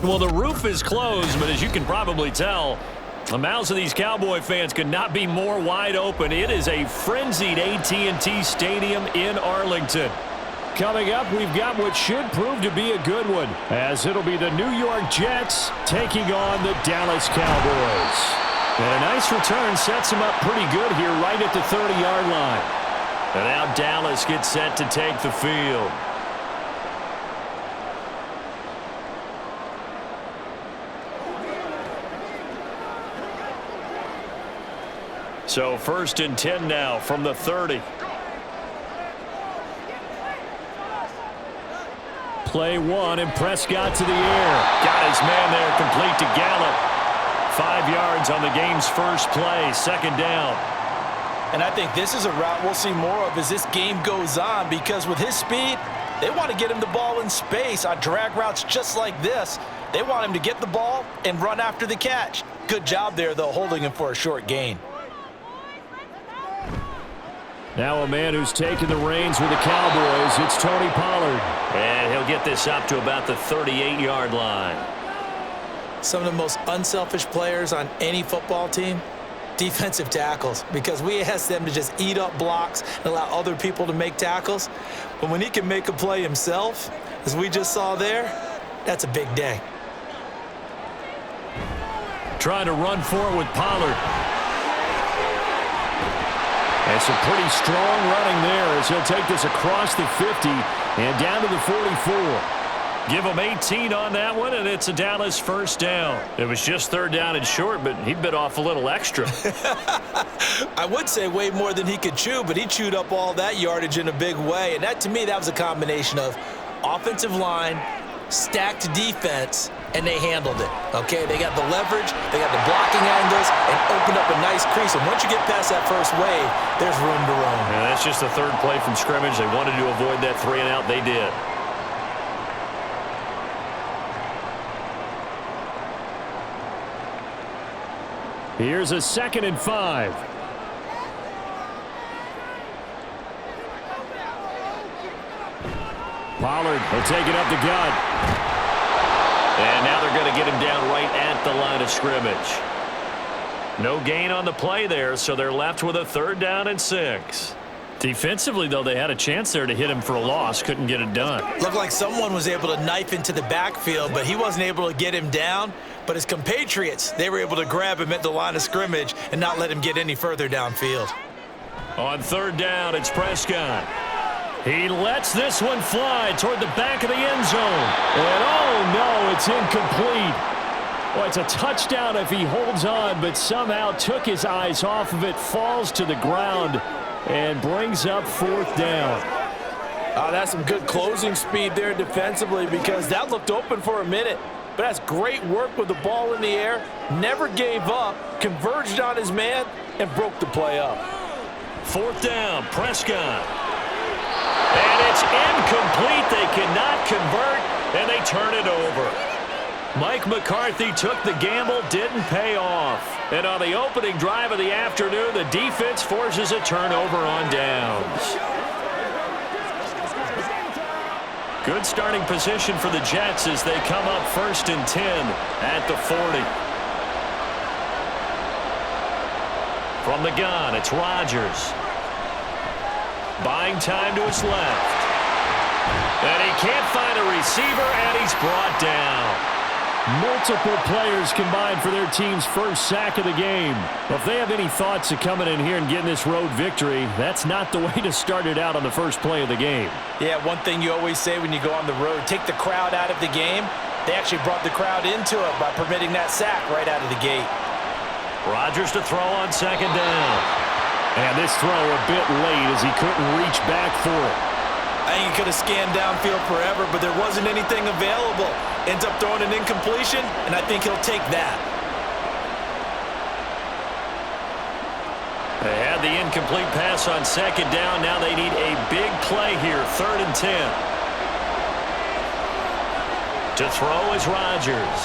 Well, the roof is closed, but as you can probably tell, the mouths of these Cowboy fans could not be more wide open. It is a frenzied AT&T Stadium in Arlington. Coming up, we've got what should prove to be a good one, as it'll be the New York Jets taking on the Dallas Cowboys. And a nice return sets them up pretty good here right at the 30-yard line. And now Dallas gets set to take the field. So 1st and 10 now from the 30. Play one, and Prescott to the air. Got his man there, complete to Gallup. 5 yards on the game's first play, 2nd down. And I think this is a route we'll see more of as this game goes on, because with his speed, they want to get him the ball in space on drag routes just like this. They want him to get the ball and run after the catch. Good job there, though, holding him for a short gain. Now a man who's taken the reins with the Cowboys, it's Tony Pollard. And he'll get this up to about the 38-yard line. Some of the most unselfish players on any football team, defensive tackles, because we ask them to just eat up blocks and allow other people to make tackles. But when he can make a play himself, as we just saw there, that's a big day. Trying to run for it with Pollard. And some pretty strong running there as he'll take this across the 50 and down to the 44. Give him 18 on that one, and it's a Dallas 1st down. It was just 3rd down and short, but he bit off a little extra. I would say way more than he could chew, but he chewed up all that yardage in a big way. And that, to me, that was a combination of offensive line, stacked defense, and they handled it. Okay, they got the leverage, they got the blocking angles, and opened up a nice crease. And once you get past that first wave, there's room to roam. Yeah, that's just the 3rd play from scrimmage. They wanted to avoid that 3-and-out. They did. Here's a 2nd and 5. Pollard will take it up the gut. And now they're going to get him down right at the line of scrimmage. No gain on the play there, so they're left with a 3rd down and 6. Defensively, though, they had a chance there to hit him for a loss. Couldn't get it done. Looked like someone was able to knife into the backfield, but he wasn't able to get him down. But his compatriots, they were able to grab him at the line of scrimmage and not let him get any further downfield. On 3rd down, it's Prescott. He lets this one fly toward the back of the end zone. And oh no, it's incomplete. Well, it's a touchdown if he holds on, but somehow took his eyes off of it, falls to the ground, and brings up 4th down. That's some good closing speed there defensively, because that looked open for a minute. But that's great work with the ball in the air. Never gave up, converged on his man, and broke the play up. 4th down, Prescott. And it's incomplete. They cannot convert, and they turn it over. Mike McCarthy took the gamble, didn't pay off. And on the opening drive of the afternoon, the defense forces a turnover on downs. Good starting position for the Jets as they come up 1st and 10 at the 40. From the gun, it's Rodgers. Buying time to his left. And he can't find a receiver, and he's brought down. Multiple players combined for their team's first sack of the game. Well, if they have any thoughts of coming in here and getting this road victory, that's not the way to start it out on the first play of the game. Yeah, one thing you always say when you go on the road, take the crowd out of the game. They actually brought the crowd into it by permitting that sack right out of the gate. Rodgers to throw on 2nd down. And this throw a bit late as he couldn't reach back for it. I think he could have scanned downfield forever, but there wasn't anything available. Ends up throwing an incompletion, and I think he'll take that. They had the incomplete pass on 2nd down. Now they need a big play here, 3rd and 10. To throw is Rodgers.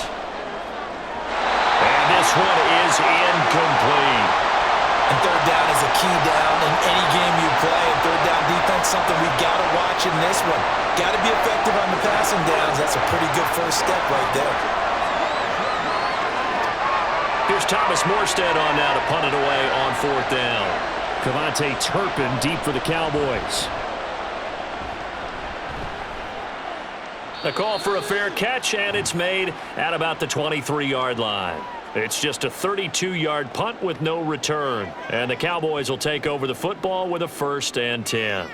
And this one is incomplete. And 3rd down is a key down in any game you play. And 3rd down defense, something we got to watch in this one. Got to be effective on the passing downs. That's a pretty good first step right there. Here's Thomas Morstead on now to punt it away on 4th down. Cavante Turpin deep for the Cowboys. The call for a fair catch, and it's made at about the 23-yard line. It's just a 32-yard punt with no return. And the Cowboys will take over the football with a 1st and 10.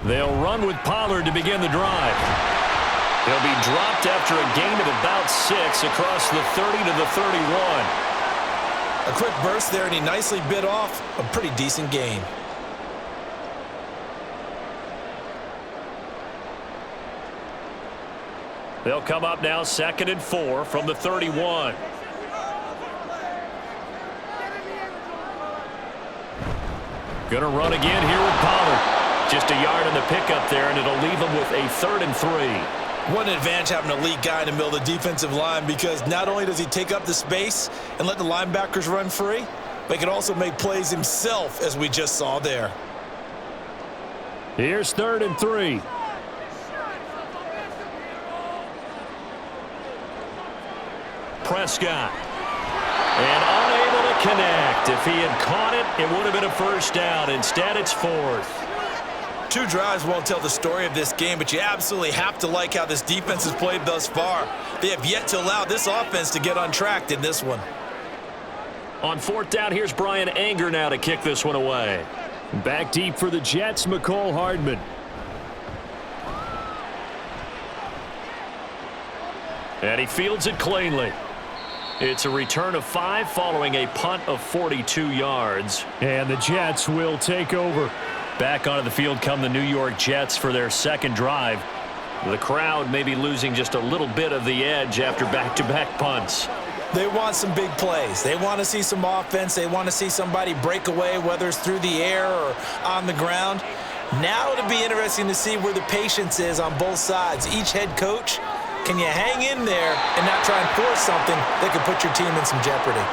They'll run with Pollard to begin the drive. He'll be dropped after a gain of about 6 across the 30 to the 31. A quick burst there, and he nicely bit off a pretty decent gain. They'll come up now 2nd and 4 from the 31. Gonna run again here with Pollard. Just a yard on the pickup there, and it'll leave them with a 3rd and 3. What an advantage having an elite guy in the middle of the defensive line, because not only does he take up the space and let the linebackers run free, but he can also make plays himself, as we just saw there. Here's 3rd and 3. Prescott. And unable to connect. If he had caught it, it would have been a 1st down. Instead, it's 4th. 2 drives won't tell the story of this game, but you absolutely have to like how this defense has played thus far. They have yet to allow this offense to get untracked in this one. On 4th down, here's Brian Anger now to kick this one away. Back deep for the Jets, McCole Hardman. And he fields it cleanly. It's a return of 5 following a punt of 42 yards. And the Jets will take over. Back onto the field come the New York Jets for their 2nd drive. The crowd may be losing just a little bit of the edge after back-to-back punts. They want some big plays. They want to see some offense. They want to see somebody break away, whether it's through the air or on the ground. Now it'll be interesting to see where the patience is on both sides. Each head coach, can you hang in there and not try and force something that could put your team in some jeopardy?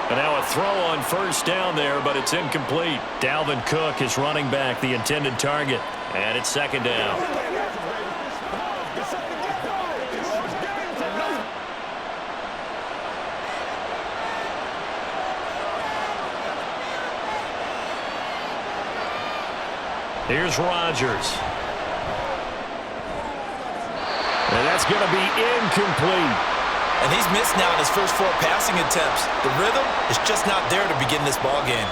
And now a throw on 1st down there, but it's incomplete. Dalvin Cook is running back, the intended target. And it's 2nd down. Here's Rodgers. And that's going to be incomplete. And he's missed now in his first 4 passing attempts. The rhythm is just not there to begin this ball game.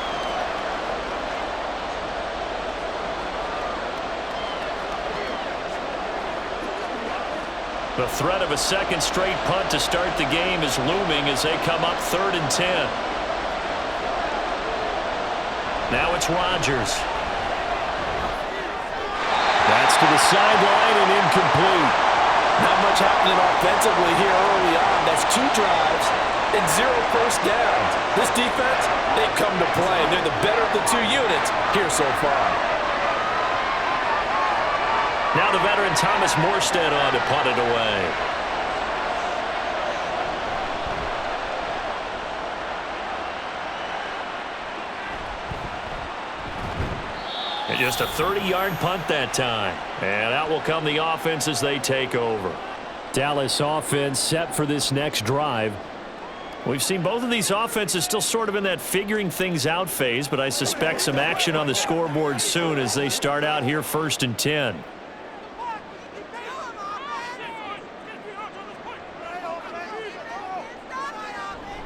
The threat of a 2nd straight punt to start the game is looming as they come up 3rd and 10. Now it's Rodgers. That's to the sideline and incomplete. Not much happening offensively here early on. That's 2 drives and 0 1st downs. This defense, they've come to play. They're the better of the 2 units here so far. Now the veteran Thomas Morstead on to punt it away. And just a 30-yard punt that time. And out will come the offense as they take over. Dallas offense set for this next drive. We've seen both of these offenses still sort of in that figuring things out phase, but I suspect some action on the scoreboard soon as they start out here 1st and 10.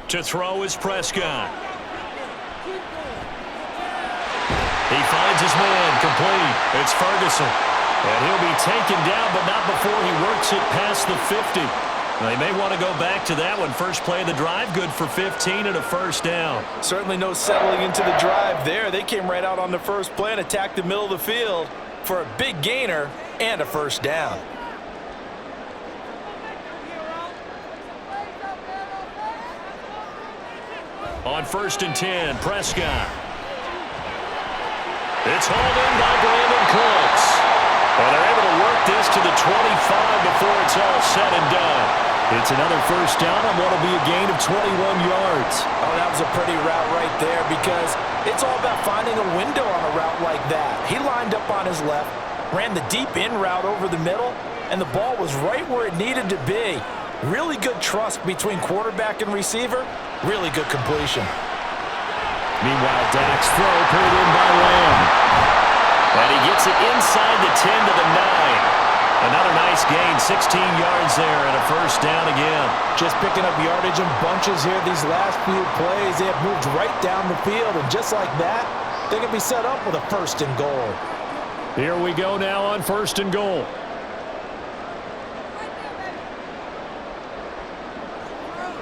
To throw is Prescott. He finds his man, complete. It's Ferguson. And he'll be taken down, but not before he works it past the 50. They may want to go back to that one. First play of the drive, good for 15 and a 1st down. Certainly no settling into the drive there. They came right out on the first play and attacked the middle of the field for a big gainer and a 1st down. On 1st and 10, Prescott. It's hauled in by Brandon Cooks. And they're able to work this to the 25 before it's all said and done. It's another first down on what will be a gain of 21 yards. Oh, that was a pretty route right there because it's all about finding a window on a route like that. He lined up on his left, ran the deep in route over the middle, and the ball was right where it needed to be. Really good trust between quarterback and receiver. Really good completion. Meanwhile, Dak's throw pulled in by Lamb. And he gets it inside the 10 to the 9. Another nice gain, 16 yards there, and a first down again. Just picking up yardage in bunches here these last few plays. They have moved right down the field, and just like that, they can be set up with a first and goal. Here we go now on first and goal.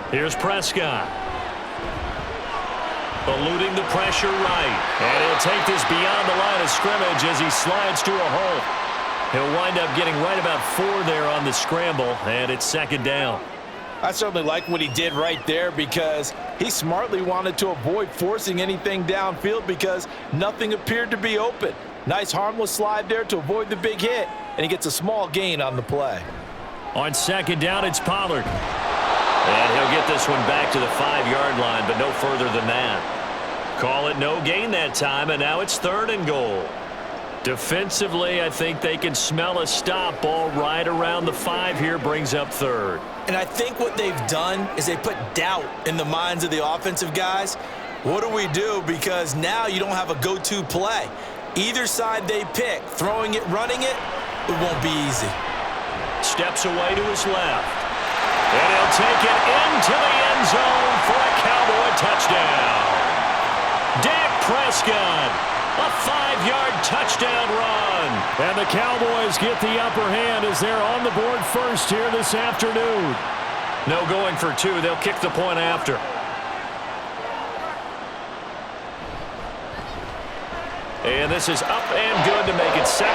Here's Prescott. Eluding the pressure right. And he'll take this beyond the line of scrimmage as he slides to a hole. He'll wind up getting right about 4 there on the scramble, and it's second down. I certainly like what he did right there because he smartly wanted to avoid forcing anything downfield because nothing appeared to be open. Nice harmless slide there to avoid the big hit, and he gets a small gain on the play. On second down, it's Pollard. And he'll get this one back to the 5-yard line, but no further than that. Call it no gain that time, and now it's third and goal. Defensively, I think they can smell a stop ball right around the 5 here, brings up third. And I think what they've done is they put doubt in the minds of the offensive guys. What do we do? Because now you don't have a go-to play. Either side they pick, throwing it, running it, it won't be easy. Steps away to his left. And he'll take it into the end zone for a Cowboy touchdown. Dak Prescott, a 5-yard touchdown run. And the Cowboys get the upper hand as they're on the board first here this afternoon. No going for 2. They'll kick the point after. And this is up and good to make it 7-0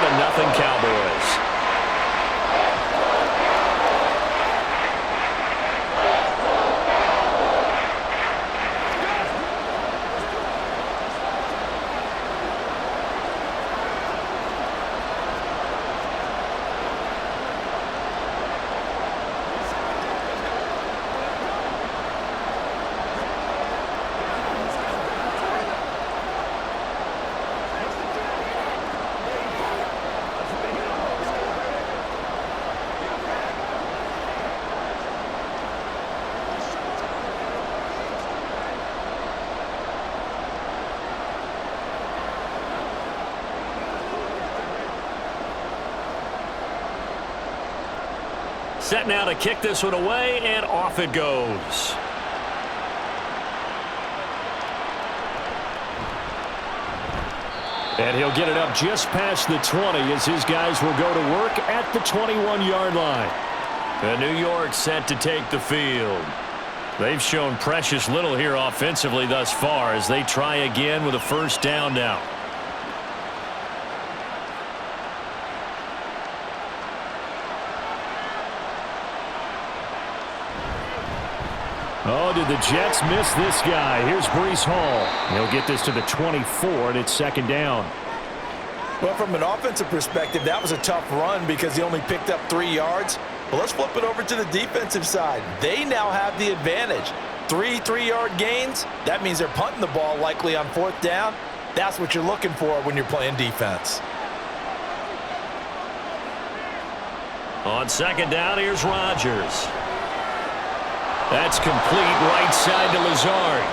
Cowboys. Set now to kick this one away, and off it goes. And he'll get it up just past the 20 as his guys will go to work at the 21-yard line. And New York set to take the field. They've shown precious little here offensively thus far as they try again with a first down now. Oh, did the Jets miss this guy? Here's Breece Hall. He'll get this to the 24, and it's second down. Well, from an offensive perspective, that was a tough run because he only picked up 3 yards. But let's flip it over to the defensive side. They now have the advantage. 3 3-yard gains. That means they're punting the ball likely on 4th down. That's what you're looking for when you're playing defense. On second down, here's Rodgers. That's complete right side to Lazard.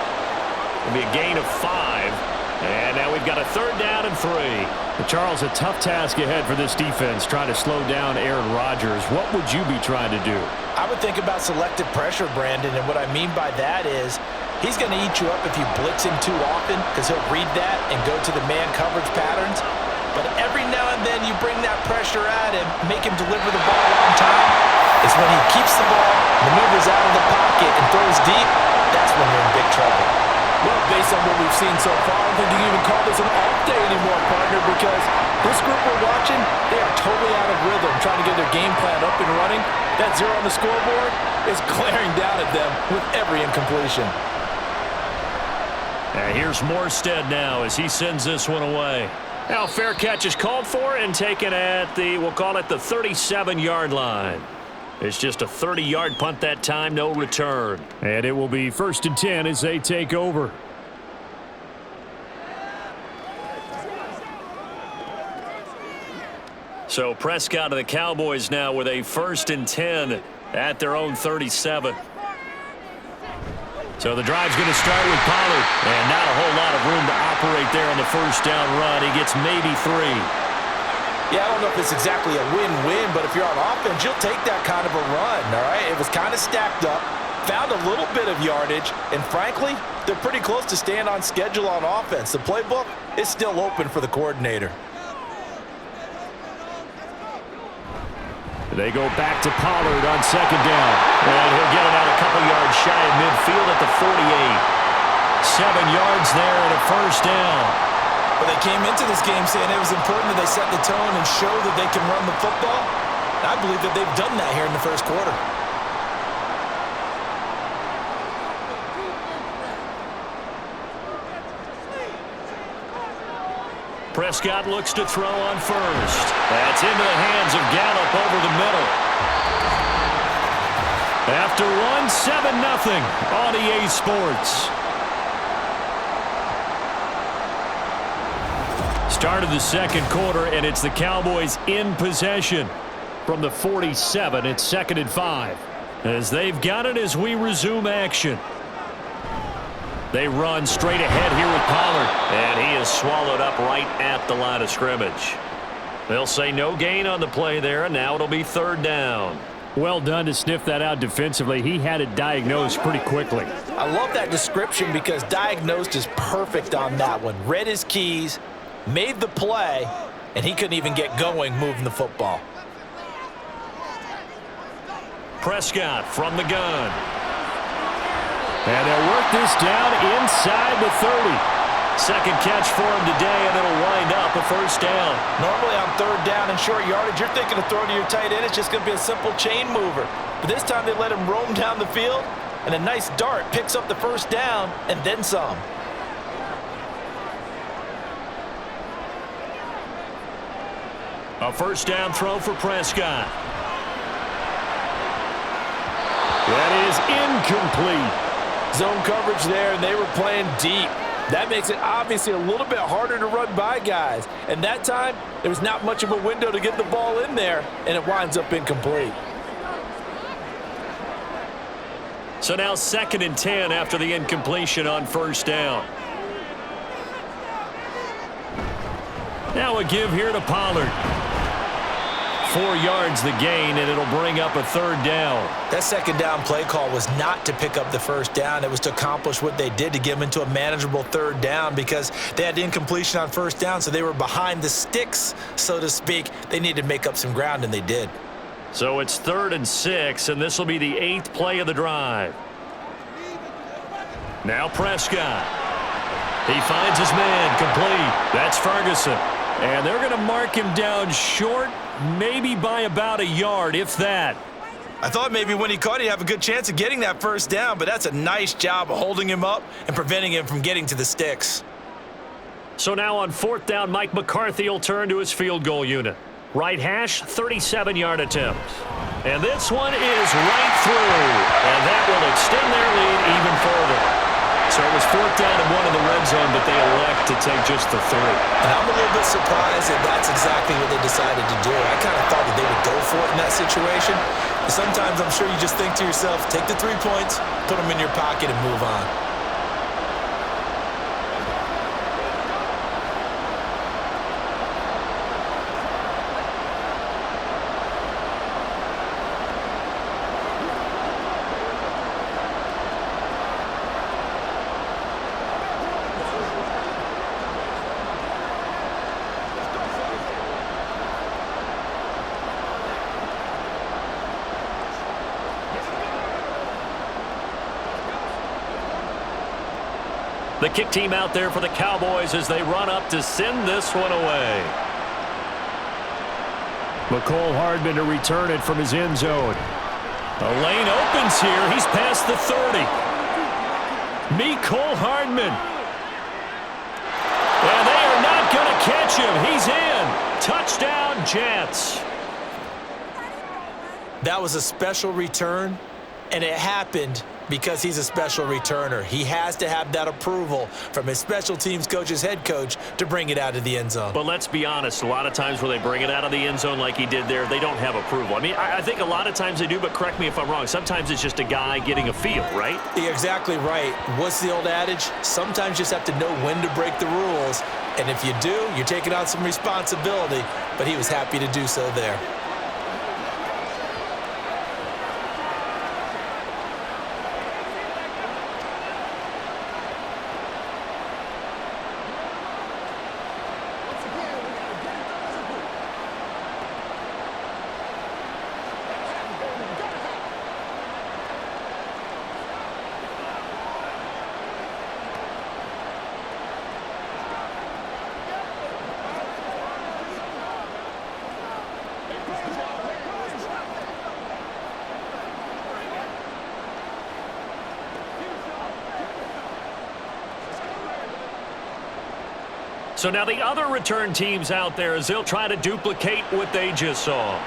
It'll be a gain of 5. And now we've got a third down and 3. But Charles, a tough task ahead for this defense, trying to slow down Aaron Rodgers. What would you be trying to do? I would think about selective pressure, Brandon, and what I mean by that is he's going to eat you up if you blitz him too often because he'll read that and go to the man coverage patterns. But every now and then you bring that pressure at him, make him deliver the ball on time. It's when he keeps the ball, maneuvers out of the pocket, and throws deep, that's when you're in big trouble. Well, based on what we've seen so far, I don't think you can even call this an off day anymore, partner, because this group we're watching, they are totally out of rhythm, trying to get their game plan up and running. That 0 on the scoreboard is glaring down at them with every incompletion. And here's Morstead now as he sends this one away. Now, fair catch is called for and taken at the, we'll call it the 37-yard line. It's just a 30-yard punt that time, no return. And it will be 1st and 10 as they take over. So Prescott of the Cowboys now with a 1st and 10 at their own 37. So the drive's going to start with Pollard. And not a whole lot of room to operate there on the first down run. He gets maybe 3. Yeah, I don't know if it's exactly a win-win, but if you're on offense, you'll take that kind of a run, all right? It was kind of stacked up, found a little bit of yardage, and frankly, they're pretty close to staying on schedule on offense. The playbook is still open for the coordinator. They go back to Pollard on 2nd down. And he'll get it out a couple yards shy of midfield at the 48. 7 yards there and a 1st down. Well, they came into this game saying it was important that they set the tone and show that they can run the football. I believe that they've done that here in the first quarter. Prescott looks to throw on 1st. That's into the hands of Gallup over the middle. After one, 7-0 on EA Sports. Start of the second quarter, and it's the Cowboys in possession. From the 47, it's 2nd and 5. As they've got it as we resume action. They run straight ahead here with Pollard. And he is swallowed up right at the line of scrimmage. They'll say no gain on the play there, and now it'll be 3rd down. Well done to sniff that out defensively. He had it diagnosed pretty quickly. I love that description because diagnosed is perfect on that one. Read his keys, made the play, and he couldn't even get going moving the football. Prescott from the gun. And they'll work this down inside the 30. Second catch for him today, and it'll wind up a 1st down. Normally on 3rd down and short yardage, you're thinking of throwing to your tight end. It's just going to be a simple chain mover. But this time they let him roam down the field, and a nice dart picks up the 1st down and then some. A 1st down throw for Prescott. That is incomplete. Zone coverage there, and they were playing deep. That makes it obviously a little bit harder to run by guys. And that time, there was not much of a window to get the ball in there, and it winds up incomplete. So now 2nd and 10 after the incompletion on 1st down. Now a give here to Pollard. 4 yards the gain, and it'll bring up a 3rd down. That 2nd down play call was not to pick up the 1st down. It was to accomplish what they did to get them into a manageable 3rd down because they had incompletion on 1st down, so they were behind the sticks, so to speak. They needed to make up some ground, and they did. So it's 3rd and 6, and this will be the 8th play of the drive. Now Prescott. He finds his man complete. That's Ferguson. And they're going to mark him down short, maybe by about a yard, if that. I thought maybe when he caught it, he'd have a good chance of getting that 1st down, but that's a nice job of holding him up and preventing him from getting to the sticks. So now on 4th down, Mike McCarthy will turn to his field goal unit. Right hash, 37-yard attempt. And this one is right through. And that will extend their lead even further. So it was 4th down and 1 in the red zone, but they elect to take just the 3. And I'm a little bit surprised that that's exactly what they decided to do. I kind of thought that they would go for it in that situation. Sometimes I'm sure you just think to yourself, take the 3 points, put them in your pocket, and move on. The kick team out there for the Cowboys as they run up to send this one away. McCole Hardman to return it from his end zone. The lane opens here. He's past the 30. McCole Hardman. And they are not going to catch him. He's in. Touchdown, Jets. That was a special return, and it happened because he's a special returner. He has to have that approval from his special teams coach's head coach to bring it out of the end zone. But let's be honest, a lot of times when they bring it out of the end zone like he did there, they don't have approval. I mean, I think a lot of times they do, but correct me if I'm wrong. Sometimes it's just a guy getting a feel, right? You're exactly right. What's the old adage? Sometimes you just have to know when to break the rules, and if you do, you're taking on some responsibility, but he was happy to do so there. So now the other return teams out there as they'll try to duplicate what they just saw.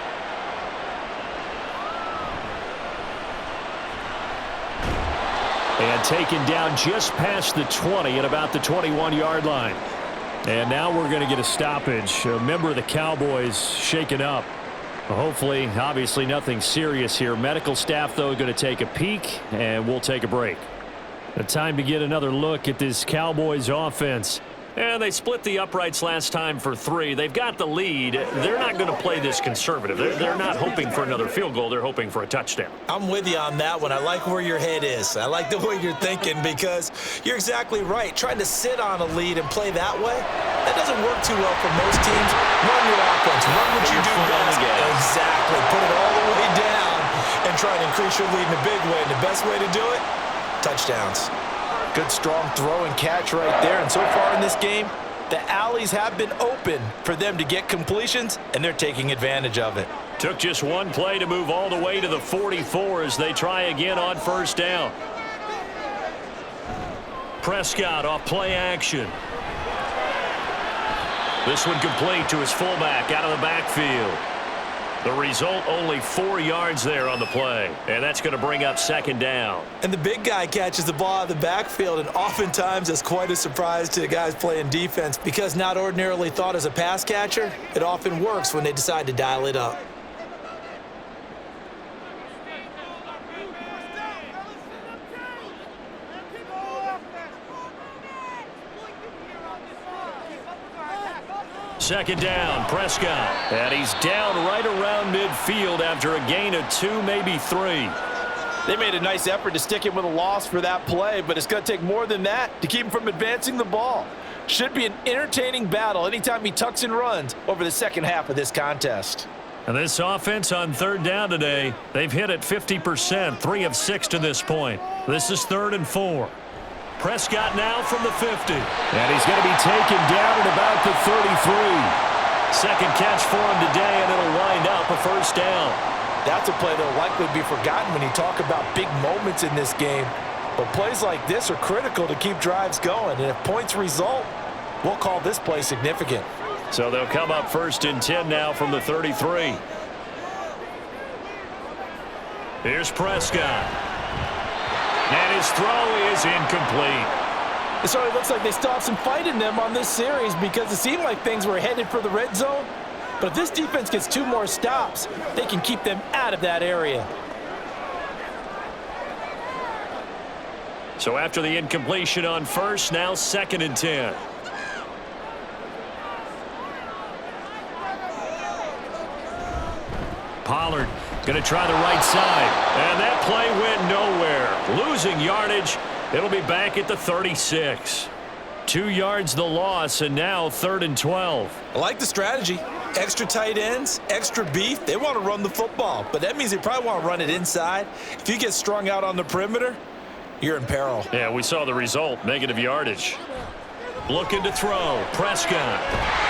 And taken down just past the 20 at about the 21-yard line. And now we're going to get a stoppage. A member of the Cowboys shaken up. Hopefully, obviously nothing serious here. Medical staff, though, going to take a peek, and we'll take a break. The time to get another look at this Cowboys offense. And they split the uprights last time for 3. They've got the lead. They're not going to play this conservative. They're not hoping for another field goal. They're hoping for a touchdown. I'm with you on that one. I like where your head is. I like the way you're thinking because you're exactly right. Trying to sit on a lead and play that way, that doesn't work too well for most teams. Run your offense. Run what you do best. Exactly. Put it all the way down and try and increase your lead in a big way. And the best way to do it, touchdowns. Good, strong throw and catch right there. And so far in this game, the alleys have been open for them to get completions, and they're taking advantage of it. Took just one play to move all the way to the 44 as they try again on first down. Prescott off play action. This one complete to his fullback out of the backfield. The result, only 4 yards there on the play. And that's going to bring up second down. And the big guy catches the ball out of the backfield, and oftentimes it's quite a surprise to the guys playing defense because not ordinarily thought as a pass catcher, it often works when they decide to dial it up. Second down, Prescott. And he's down right around midfield after a gain of 2, maybe 3. They made a nice effort to stick him with a loss for that play, but it's going to take more than that to keep him from advancing the ball. Should be an entertaining battle anytime he tucks and runs over the second half of this contest. And this offense on third down today, they've hit it 50%, 3 of 6 to this point. This is 3rd and 4. Prescott now from the 50. And he's going to be taken down at about the 33. Second catch for him today, and it'll wind up a first down. That's a play that'll likely be forgotten when you talk about big moments in this game. But plays like this are critical to keep drives going. And if points result, we'll call this play significant. So they'll come up 1st and 10 now from the 33. Here's Prescott. And his throw is incomplete. It certainly looks like they still have some fight in them on this series because it seemed like things were headed for the red zone. But if this defense gets 2 more stops, they can keep them out of that area. So after the incompletion on first, now 2nd and 10. Pollard going to try the right side. And that play went nowhere. Losing yardage. It'll be back at the 36. 2 yards the loss, and now 3rd and 12. I like the strategy. Extra tight ends, extra beef. They want to run the football, but that means they probably want to run it inside. If you get strung out on the perimeter, you're in peril. Yeah, we saw the result, negative yardage. Looking to throw, Prescott.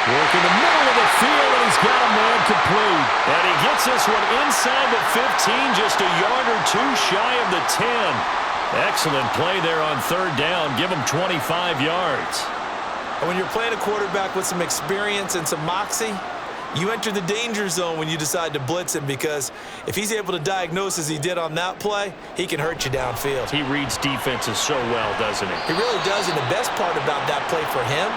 Working the middle of the field, and he's got a man complete. And he gets this one inside the 15, just a yard or 2 shy of the 10. Excellent play there on 3rd down. Give him 25 yards. And when you're playing a quarterback with some experience and some moxie, You enter the danger zone when you decide to blitz him, because if he's able to diagnose as he did on that play, he can hurt you downfield. He reads defenses so well, doesn't he? He really does, and the best part about that play for him,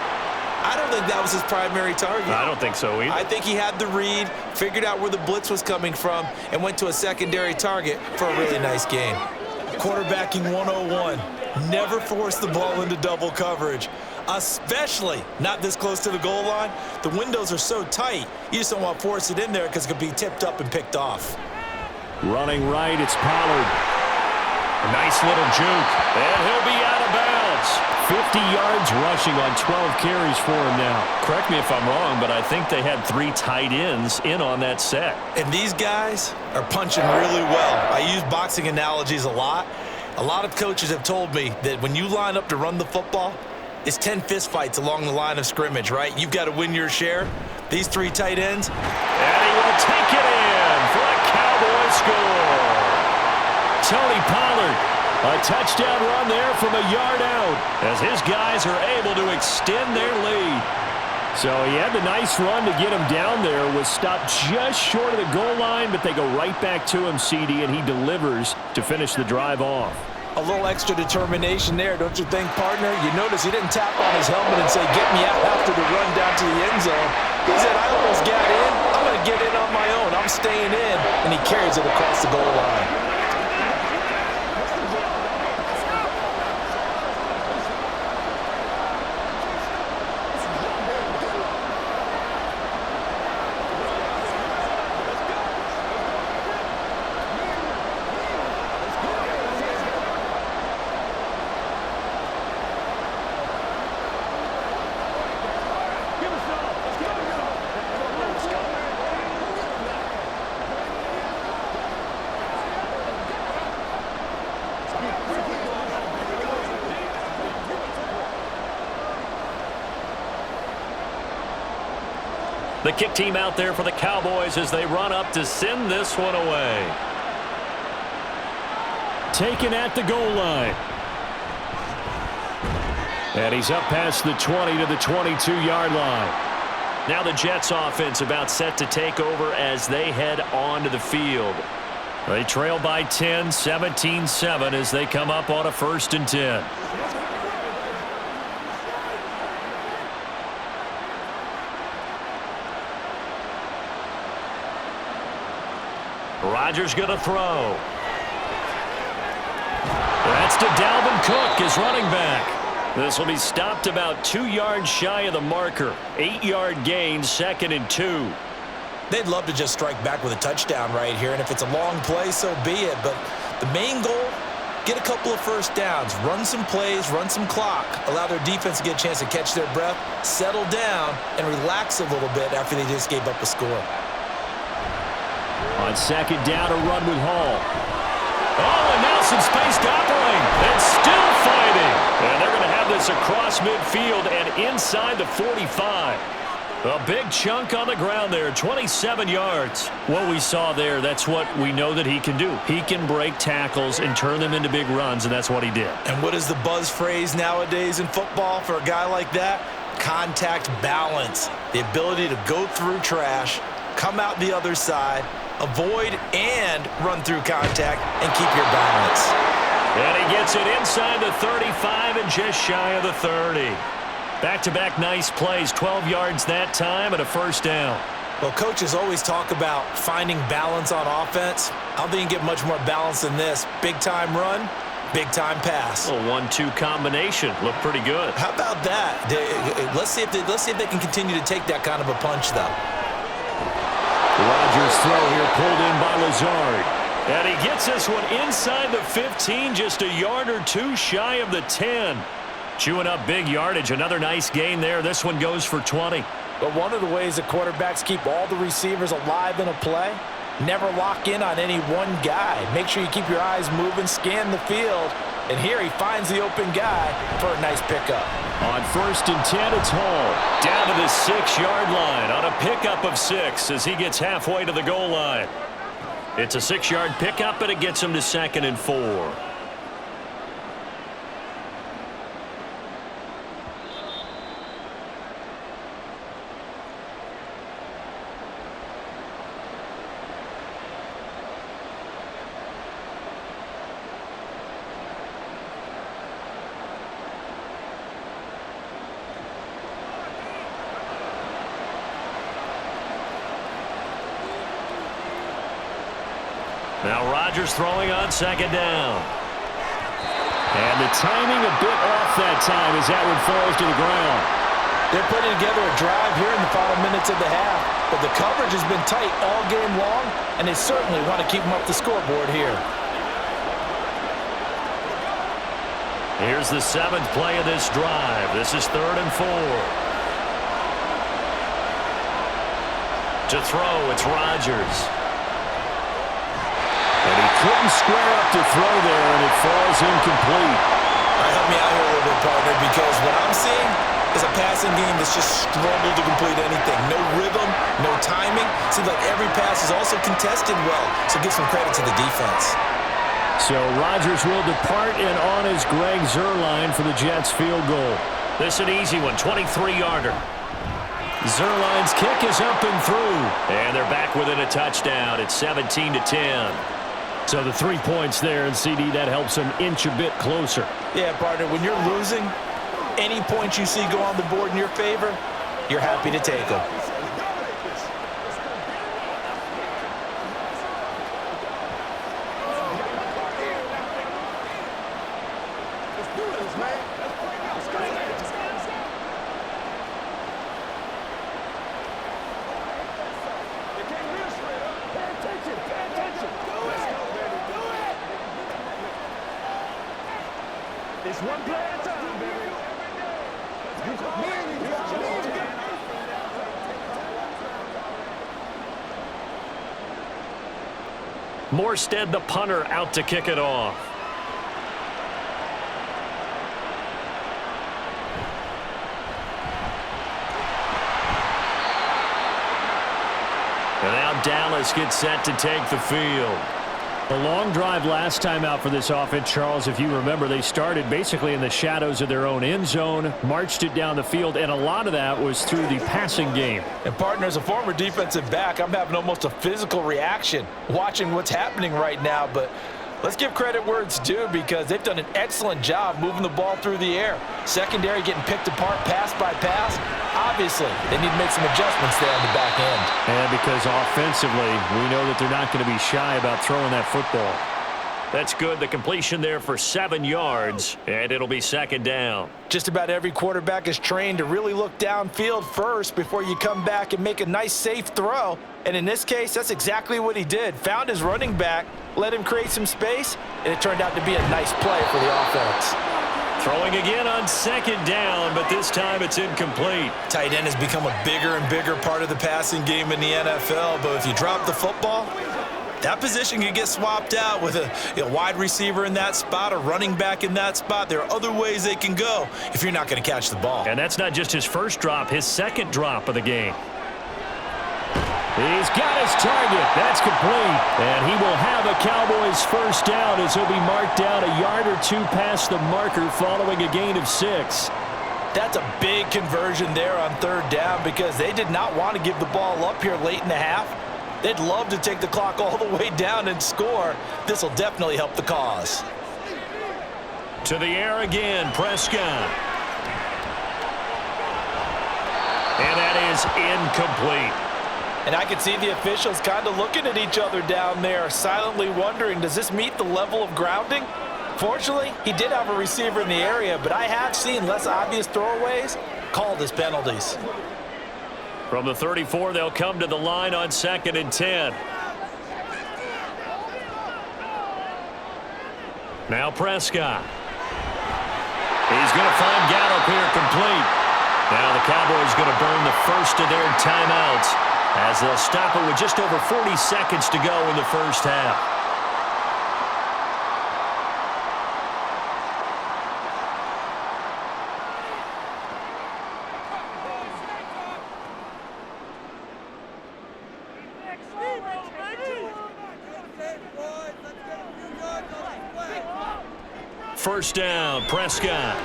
I don't think that was his primary target. I don't think so either. I think he had the read, figured out where the blitz was coming from, and went to a secondary target for a really nice gain. Quarterbacking 101. Never force the ball into double coverage, especially not this close to the goal line. The windows are so tight, you just don't want to force it in there because it could be tipped up and picked off. Running right, it's Pollard. A nice little juke, and he'll be out of bounds. 50 yards rushing on 12 carries for him now. Correct me if I'm wrong, but I think they had 3 tight ends in on that set. And these guys are punching really well. I use boxing analogies a lot. A lot of coaches have told me that when you line up to run the football, it's 10 fistfights along the line of scrimmage, right? You've got to win your share. These 3 tight ends. And he will take it in for a Cowboy score. Tony Pollard, a touchdown run there from a yard out as his guys are able to extend their lead. So he had the nice run to get him down there, was stopped just short of the goal line, but they go right back to him, CD, and he delivers to finish the drive off. A little extra determination there, don't you think, partner? You notice he didn't tap on his helmet and say, get me out after the run down to the end zone. He said, I almost got in. I'm going to get in on my own. I'm staying in. And he carries it across the goal line. The kick team out there for the Cowboys as they run up to send this one away. Taken at the goal line. And he's up past the 20 to the 22-yard line. Now the Jets offense about set to take over as they head onto the field. They trail by 10, 17-7 as they come up on a 1st and 10. Rodgers going to throw. That's to Dalvin Cook, his running back. This will be stopped about 2 yards shy of the marker. 8-yard gain, 2nd and 2. They'd love to just strike back with a touchdown right here, and if it's a long play, so be it. But the main goal, get a couple of first downs, run some plays, run some clock, allow their defense to get a chance to catch their breath, settle down, and relax a little bit after they just gave up a score. On 2nd down, a run with Hall. Oh, and now some space to operate. And still fighting. And they're going to have this across midfield and inside the 45. A big chunk on the ground there, 27 yards. What we saw there, that's what we know that he can do. He can break tackles and turn them into big runs, and that's what he did. And what is the buzz phrase nowadays in football for a guy like that? Contact balance. The ability to go through trash, come out the other side, avoid and run through contact, and keep your balance. And he gets it inside the 35 and just shy of the 30. Back-to-back nice plays, 12 yards that time and a 1st down. Well, coaches always talk about finding balance on offense. I don't think you can get much more balance than this. Big-time run, big-time pass. A 1-2 combination. Looked pretty good. How about that? Let's see if they can continue to take that kind of a punch, though. Rodgers throw here pulled in by Lazard. And he gets this one inside the 15, just a yard or 2 shy of the 10. Chewing up big yardage. Another nice gain there. This one goes for 20. But one of the ways that quarterbacks keep all the receivers alive in a play, never lock in on any one guy. Make sure you keep your eyes moving, scan the field. And here he finds the open guy for a nice pickup. On 1st and 10, it's Hall. Down to the 6-yard line on a pickup of 6 as he gets halfway to the goal line. It's a 6-yard pickup, and it gets him to 2nd and 4. Now Rodgers throwing on second down. And the timing a bit off that time as that one falls to the ground. They're putting together a drive here in the final minutes of the half, but the coverage has been tight all game long, and they certainly want to keep them up the scoreboard here. Here's the 7th play of this drive. This is 3rd and 4. To throw, it's Rodgers. And he couldn't square up to throw there, and it falls incomplete. Help me out here a little bit, partner, because what I'm seeing is a passing game that's just struggled to complete anything. No rhythm, no timing. Seems like every pass is also contested well, so give some credit to the defense. So Rodgers will depart, and on is Greg Zuerlein for the Jets field goal. This is an easy one, 23-yarder. Zuerlein's kick is up and through, and they're back within a touchdown. It's 17-10. So the 3 points there, and CD, that helps them inch a bit closer. Yeah, partner, when you're losing, any points you see go on the board in your favor, you're happy to take them. It's one play at a time, baby. Morstead, the punter, out to kick it off. And now Dallas gets set to take the field. A long drive last time out for this offense, Charles. If you remember, they started basically in the shadows of their own end zone, marched it down the field, and a lot of that was through the passing game. And, partner, as a former defensive back, I'm having almost a physical reaction watching what's happening right now. But let's give credit where it's due, because they've done an excellent job moving the ball through the air. Secondary getting picked apart pass by pass. Obviously, they need to make some adjustments there on the back end. And because offensively, we know that they're not going to be shy about throwing that football. That's good. The completion there for 7 yards, and it'll be second down. Just about every quarterback is trained to really look downfield first before you come back and make a nice, safe throw. And in this case, that's exactly what he did. Found his running back, let him create some space, and it turned out to be a nice play for the offense. Throwing again on second down, but this time it's incomplete. Tight end has become a bigger and bigger part of the passing game in the NFL, but if you drop the football, that position can get swapped out with a wide receiver in that spot, a running back in that spot. There are other ways they can go if you're not going to catch the ball. And that's not just his first drop, his second drop of the game. He's got his target. That's complete. And he will have a Cowboys first down as he'll be marked down a yard or two past the marker following a gain of 6. That's a big conversion there on third down, because they did not want to give the ball up here late in the half. They'd love to take the clock all the way down and score. This will definitely help the cause. To the air again, Prescott. And that is incomplete. And I can see the officials kind of looking at each other down there, silently wondering, does this meet the level of grounding? Fortunately, he did have a receiver in the area, but I have seen less obvious throwaways called as penalties. From the 34, they'll come to the line on 2nd and 10. Now Prescott. He's going to find Gallup here complete. Now the Cowboys going to burn the first of their timeouts as they'll stop it with just over 40 seconds to go in the first half. First down, Prescott.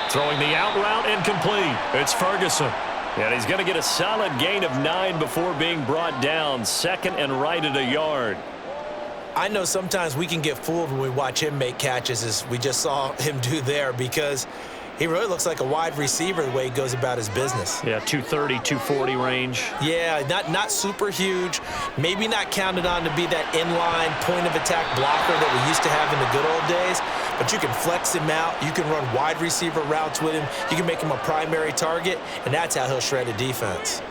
Throwing the out route incomplete. It's Ferguson. And he's going to get a solid gain of 9 before being brought down. 2nd and right at a yard. I know sometimes we can get fooled when we watch him make catches, as we just saw him do there, because He really looks like a wide receiver the way he goes about his business. Yeah, 230, 240 range. Yeah, not super huge. Maybe not counted on to be that inline point-of-attack blocker that we used to have in the good old days, but you can flex him out. You can run wide receiver routes with him. You can make him a primary target, and that's how he'll shred a defense.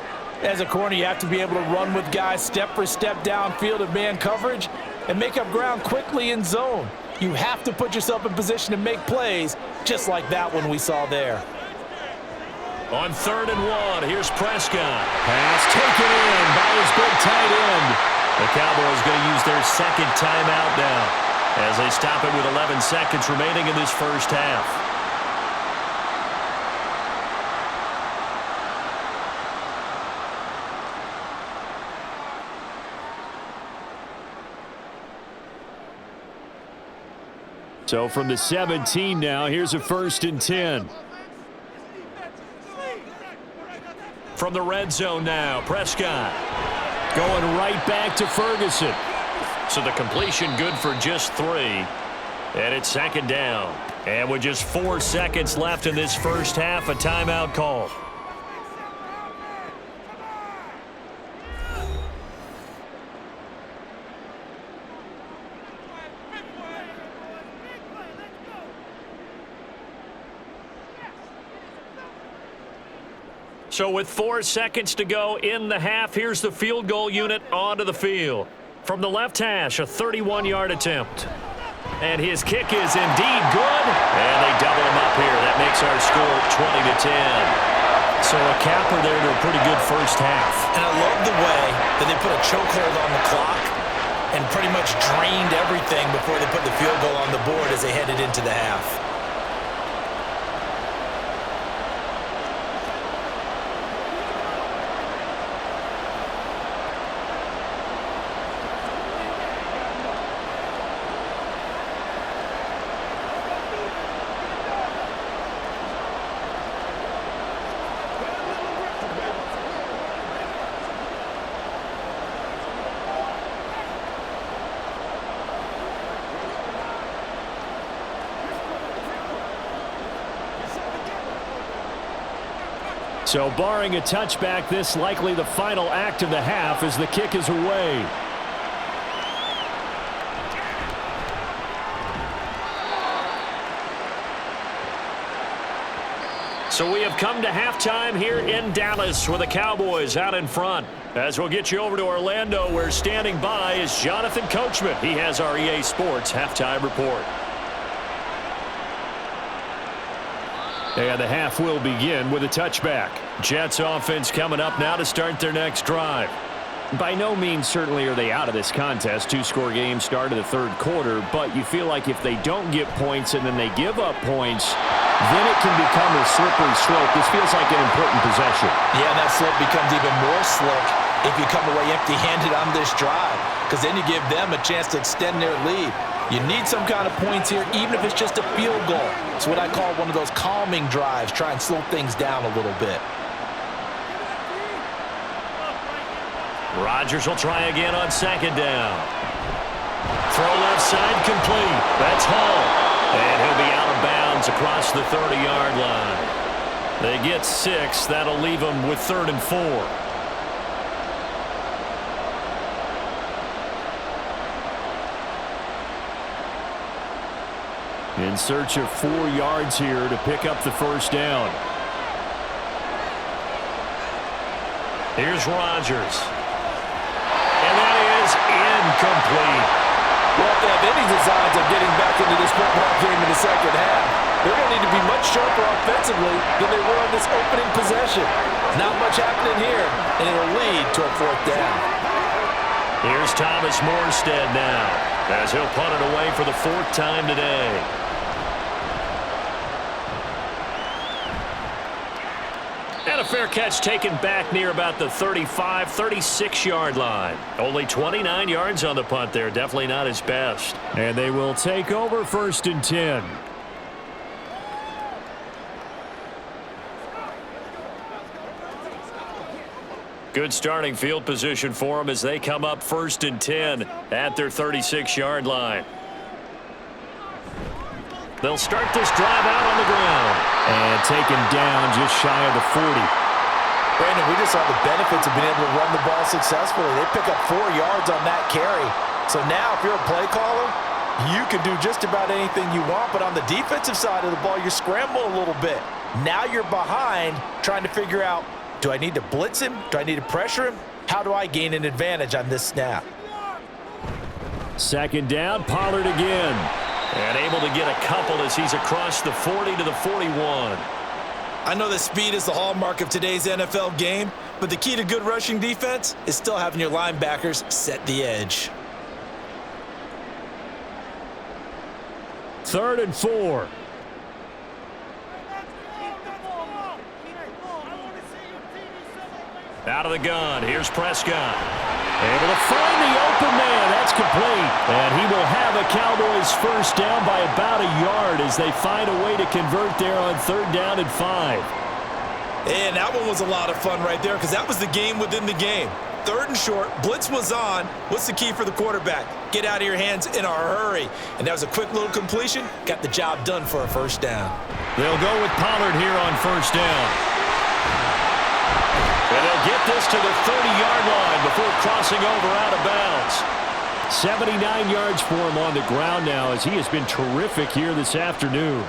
As a corner, you have to be able to run with guys step for step downfield in man coverage and make up ground quickly in zone. You have to put yourself in position to make plays, just like that one we saw there. On 3rd and 1, here's Prescott. Pass taken in by his big tight end. The Cowboys going to use their second timeout now as they stop it with 11 seconds remaining in this first half. So from the 17 now, here's a 1st and 10. From the red zone now, Prescott going right back to Ferguson. So the completion good for just 3. And it's 2nd down. And with just 4 seconds left in this first half, a timeout call. So with 4 seconds to go in the half, here's the field goal unit onto the field. From the left hash, a 31-yard attempt. And his kick is indeed good. And they double him up here. That makes our score 20-10. So a capper there to a pretty good first half. And I love the way that they put a chokehold on the clock and pretty much drained everything before they put the field goal on the board as they headed into the half. So barring a touchback, this likely the final act of the half as the kick is away. So we have come to halftime here in Dallas with the Cowboys out in front. As we'll get you over to Orlando, where standing by is Jonathan Coachman. He has our EA Sports halftime report. And the half will begin with a touchback. Jets offense coming up now to start their next drive. By no means certainly are they out of this contest. 2-score game start of the 3rd quarter, but you feel like if they don't get points and then they give up points, then it can become a slippery slope. This feels like an important possession. Yeah, that slope becomes even more slick if you come away empty-handed on this drive, because then you give them a chance to extend their lead. You need some kind of points here, even if it's just a field goal. It's what I call one of those calming drives. Try and slow things down a little bit. Rodgers will try again on 2nd down. Throw left side complete. That's Hall. And he'll be out of bounds across the 30-yard line. They get 6. That'll leave them with 3rd and 4. In search of 4 yards here to pick up the first down. Here's Rodgers. And that is incomplete. Well, if they have any designs of getting back into this football game in the second half, they're going to need to be much sharper offensively than they were on this opening possession. Not much happening here, and it'll lead to a 4th down. Here's Thomas Morstead now, as he'll punt it away for the 4th time today. And a fair catch taken back near about the 35, 36-yard line. Only 29 yards on the punt there. Definitely not his best. And they will take over 1st and 10. Good starting field position for them as they come up 1st and 10 at their 36-yard line. They'll start this drive out on the ground. And taken down just shy of the 40. Brandon, we just saw the benefits of being able to run the ball successfully. They pick up 4 yards on that carry. So now if you're a play caller, you can do just about anything you want. But on the defensive side of the ball, you're scrambling a little bit. Now you're behind trying to figure out, do I need to blitz him? Do I need to pressure him? How do I gain an advantage on this snap? Second down, Pollard again. And able to get a couple as he's across the 40 to the 41. I know that speed is the hallmark of today's NFL game, but the key to good rushing defense is still having your linebackers set the edge. 3rd and 4. Out of the gun. Here's Prescott. Able to find the open man. That's complete. And he will have a Cowboys first down by about a yard as they find a way to convert there on 3rd down and 5. And that one was a lot of fun right there because that was the game within the game. 3rd and short, blitz was on. What's the key for the quarterback? Get out of your hands in a hurry. And that was a quick little completion. Got the job done for a first down. They'll go with Pollard here on first down. And they'll get this to the 30-yard line before crossing over out of bounds. 79 yards for him on the ground now as he has been terrific here this afternoon.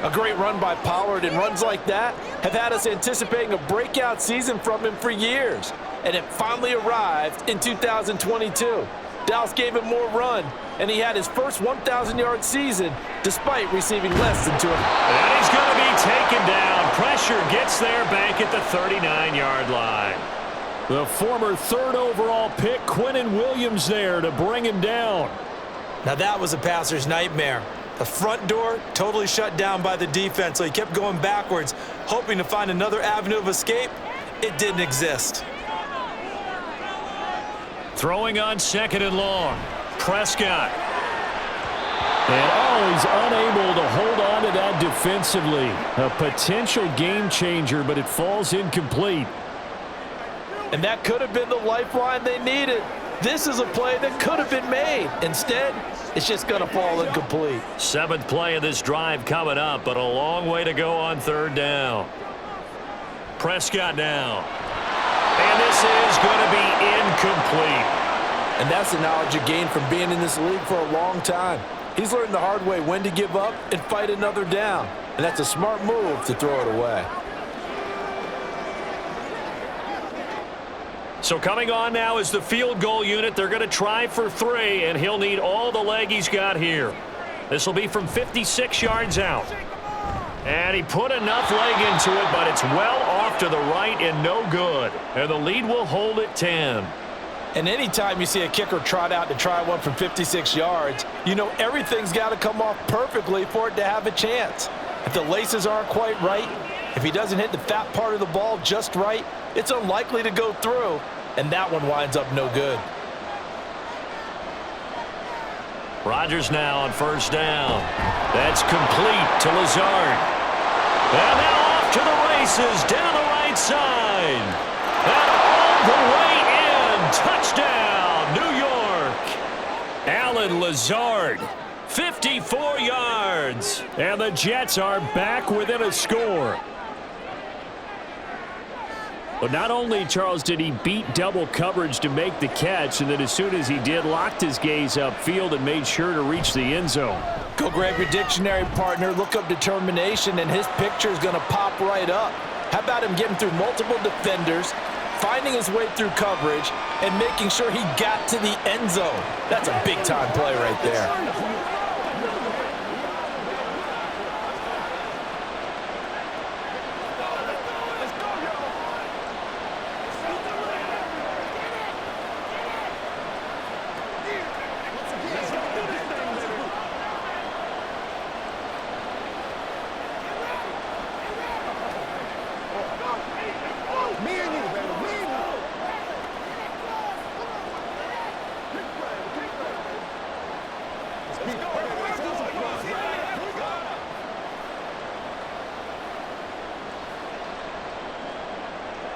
A great run by Pollard, and runs like that have had us anticipating a breakout season from him for years. And it finally arrived in 2022. Dallas gave him more run, and he had his first 1,000-yard season despite receiving less than 200. And he's going to be taken down. Pressure gets there back at the 39-yard line. The former 3rd overall pick, Quinnen Williams, there to bring him down. Now that was a passer's nightmare. The front door totally shut down by the defense, so he kept going backwards, hoping to find another avenue of escape. It didn't exist. Throwing on 2nd and long. Prescott. And he's unable to hold on to that defensively. A potential game changer, but it falls incomplete. And that could have been the lifeline they needed. This is a play that could have been made. Instead, it's just going to fall incomplete. 7th play of this drive coming up, but a long way to go on 3rd down. Prescott now. And this is going to be incomplete. And that's the knowledge you gain from being in this league for a long time. He's learned the hard way when to give up and fight another down. And that's a smart move to throw it away. So coming on now is the field goal unit. They're going to try for 3, and he'll need all the leg he's got here. This will be from 56 yards out. And he put enough leg into it, but it's well off to the right and no good. And the lead will hold at 10. And anytime you see a kicker trot out to try one from 56 yards, you know everything's got to come off perfectly for it to have a chance. If the laces aren't quite right, if he doesn't hit the fat part of the ball just right, it's unlikely to go through, and that one winds up no good. Rodgers now on first down. That's complete to Lazard. And now off to the races down the right side. And all the way in. Touchdown, New York. Allen Lazard, 54 yards. And the Jets are back within a score. But not only, Charles, did he beat double coverage to make the catch, and then as soon as he did, locked his gaze upfield and made sure to reach the end zone. Go grab your dictionary, partner, look up determination, and his picture is going to pop right up. How about him getting through multiple defenders, finding his way through coverage, and making sure he got to the end zone? That's a big-time play right there.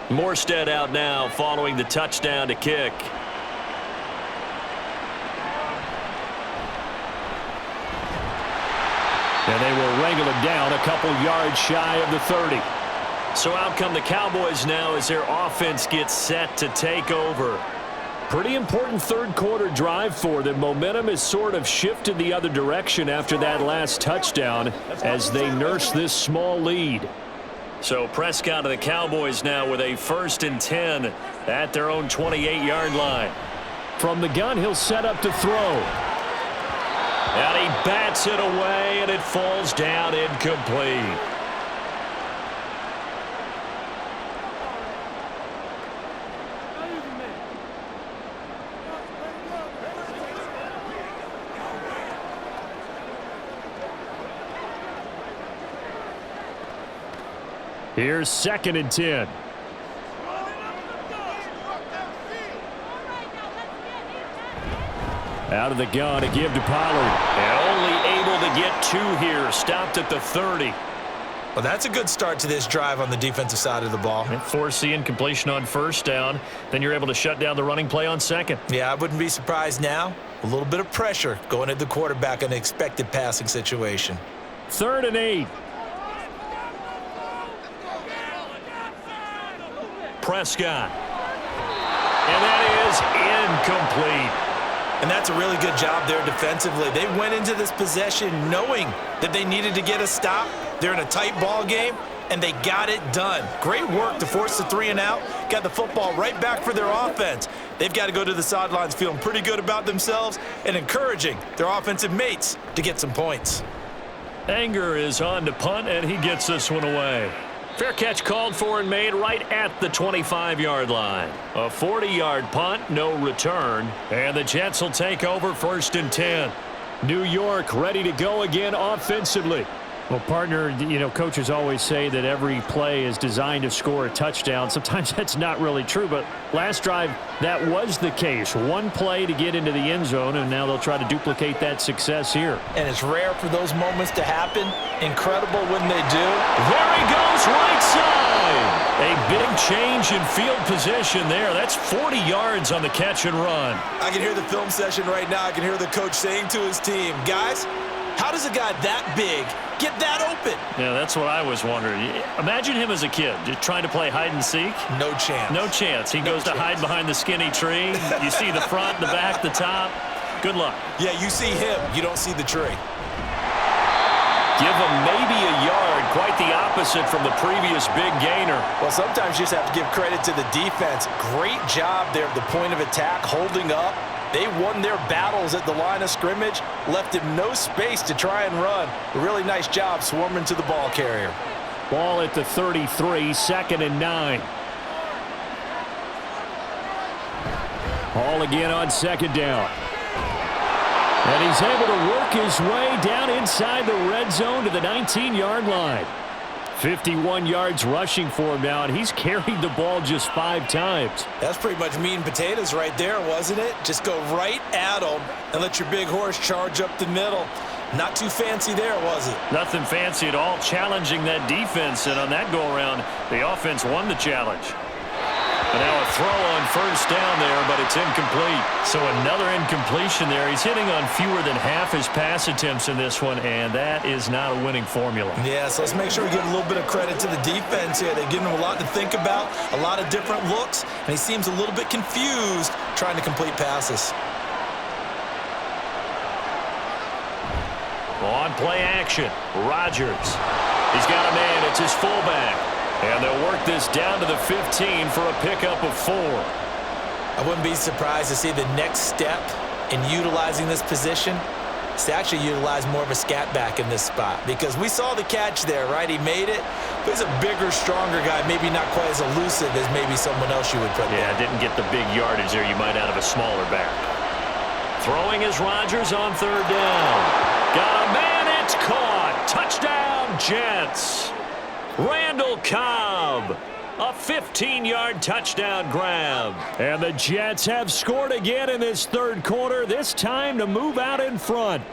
Morstead out now following the touchdown to kick. And they will wrangle him down a couple yards shy of the 30. So out come the Cowboys now as their offense gets set to take over. Pretty important third quarter drive for them. Momentum has sort of shifted the other direction after that last touchdown as they nurse this small lead. So Prescott of the Cowboys now with a 1st and 10 at their own 28-yard line. From the gun, he'll set up to throw. And he bats it away, and it falls down incomplete. Here's 2nd and 10. Out of the gun to give to Pollard. And only able to get 2 here. Stopped at the 30. Well, that's a good start to this drive on the defensive side of the ball. And force the incompletion on 1st down. Then you're able to shut down the running play on 2nd. Yeah, I wouldn't be surprised now. A little bit of pressure going at the quarterback in an expected passing situation. 3rd and 8. Prescott. And that is incomplete. And that's a really good job there defensively. They went into this possession knowing that they needed to get a stop. They're in a tight ball game, and they got it done. Great work to force the 3 and out. Got the football right back for their offense. They've got to go to the sidelines feeling pretty good about themselves and encouraging their offensive mates to get some points. Anger is on to punt, and he gets this one away. Fair catch called for and made right at the 25-yard line. A 40-yard punt, no return. And the Jets will take over 1st and 10. New York ready to go again offensively. Well, partner, you know, coaches always say that every play is designed to score a touchdown. Sometimes that's not really true, but last drive, that was the case. One play to get into the end zone, and now they'll try to duplicate that success here. And it's rare for those moments to happen. Incredible when they do. There he goes, right side. A big change in field position there. That's 40 yards on the catch and run. I can hear the film session right now. I can hear the coach saying to his team, guys, how does a guy that big get that open? Yeah, that's what I was wondering. Imagine him as a kid, just trying to play hide and seek. No chance. No chance. He goes to hide behind the skinny tree. You see the front, the back, the top. Good luck. Yeah, you see him. You don't see the tree. Give him maybe a yard. Quite the opposite from the previous big gainer. Well, sometimes you just have to give credit to the defense. Great job there at the point of attack, holding up. They won their battles at the line of scrimmage, left him no space to try and run. A really nice job swarming to the ball carrier. Ball at the 33, 2nd and 9. Hall again on 2nd down. And he's able to work his way down inside the red zone to the 19-yard line. 51 yards rushing for him now, and he's carried the ball just 5 times. That's pretty much meat and potatoes right there, wasn't it? Just go right at him and let your big horse charge up the middle. Not too fancy there, was it? Nothing fancy at all, challenging that defense, and on that go-around, the offense won the challenge. And now a throw on 1st down there, but it's incomplete. So another incompletion there. He's hitting on fewer than half his pass attempts in this one, and that is not a winning formula. Yeah, so let's make sure we give a little bit of credit to the defense here. They've given him a lot to think about, a lot of different looks, and he seems a little bit confused trying to complete passes. On play action, Rodgers. He's got a man. It's his fullback. And they'll work this down to the 15 for a pickup of 4. I wouldn't be surprised to see the next step in utilizing this position is to actually utilize more of a scat back in this spot. Because we saw the catch there, right? He made it. But he's a bigger, stronger guy, maybe not quite as elusive as maybe someone else you would put there. Yeah, didn't get the big yardage there you might out of a smaller back. Throwing is Rodgers on 3rd down. Got a man, it's caught. Touchdown, Jets. Randall Cobb, a 15-yard touchdown grab. And the Jets have scored again in this 3rd quarter, this time to move out in front.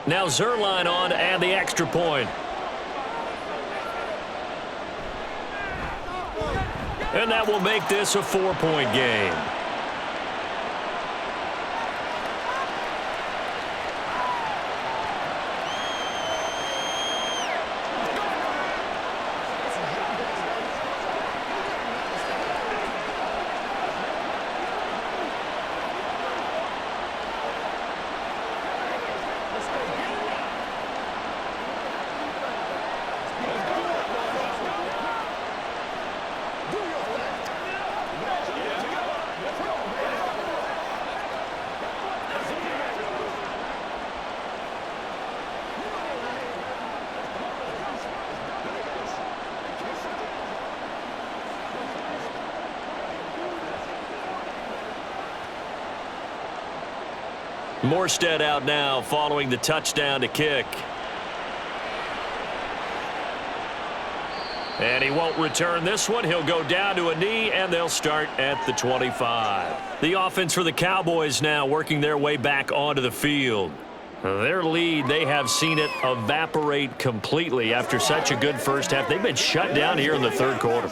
Now Zerline on to add the extra point. And that will make this a 4-point game. Morstead out now following the touchdown to kick. And he won't return this one. He'll go down to a knee, and they'll start at the 25. The offense for the Cowboys now working their way back onto the field. Their lead, they have seen it evaporate completely after such a good first half. They've been shut down here in the third quarter.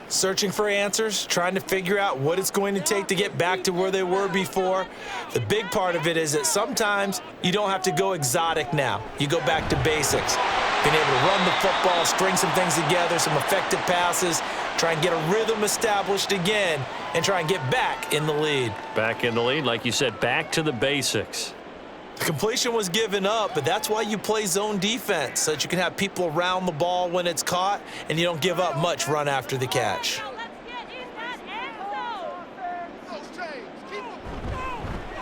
Searching for answers, trying to figure out what it's going to take to get back to where they were before. The big part of it is that sometimes you don't have to go exotic now. You go back to basics. Being able to run the football, string some things together, some effective passes, try and get a rhythm established again, and try and get back in the lead. Back in the lead, like you said, back to the basics. The completion was given up, but that's why you play zone defense, so that you can have people around the ball when it's caught, and you don't give up much run after the catch.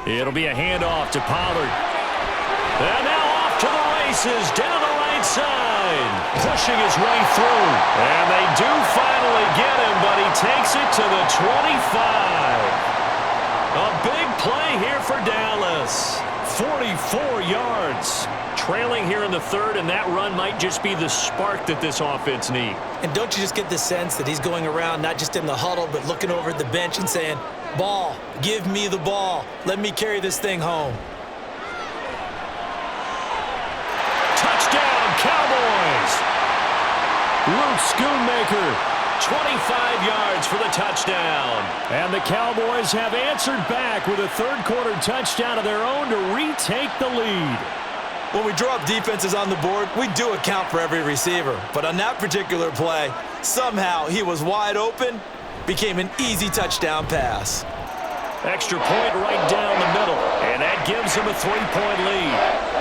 It'll be a handoff to Pollard. And now off to the races, down the right side, pushing his way through. And they do finally get him, but he takes it to the 25. A big play here for Dallas. 44 yards. Trailing here in the third, and that run might just be the spark that this offense needs. And don't you just get the sense that he's going around not just in the huddle, but looking over at the bench and saying, ball, give me the ball. Let me carry this thing home. Touchdown, Cowboys! Luke Schoonmaker, 25 yards for the touchdown. And the Cowboys have answered back with a third-quarter touchdown of their own to retake the lead. When we draw up defenses on the board, we do account for every receiver. But on that particular play, somehow he was wide open, became an easy touchdown pass. Extra point right down the middle, and that gives him a 3-point lead.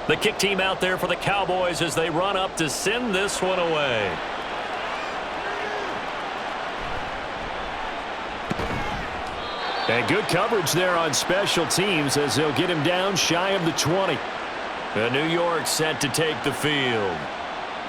The kick team out there for the Cowboys as they run up to send this one away. And good coverage there on special teams as they'll get him down shy of the 20. And New York set to take the field.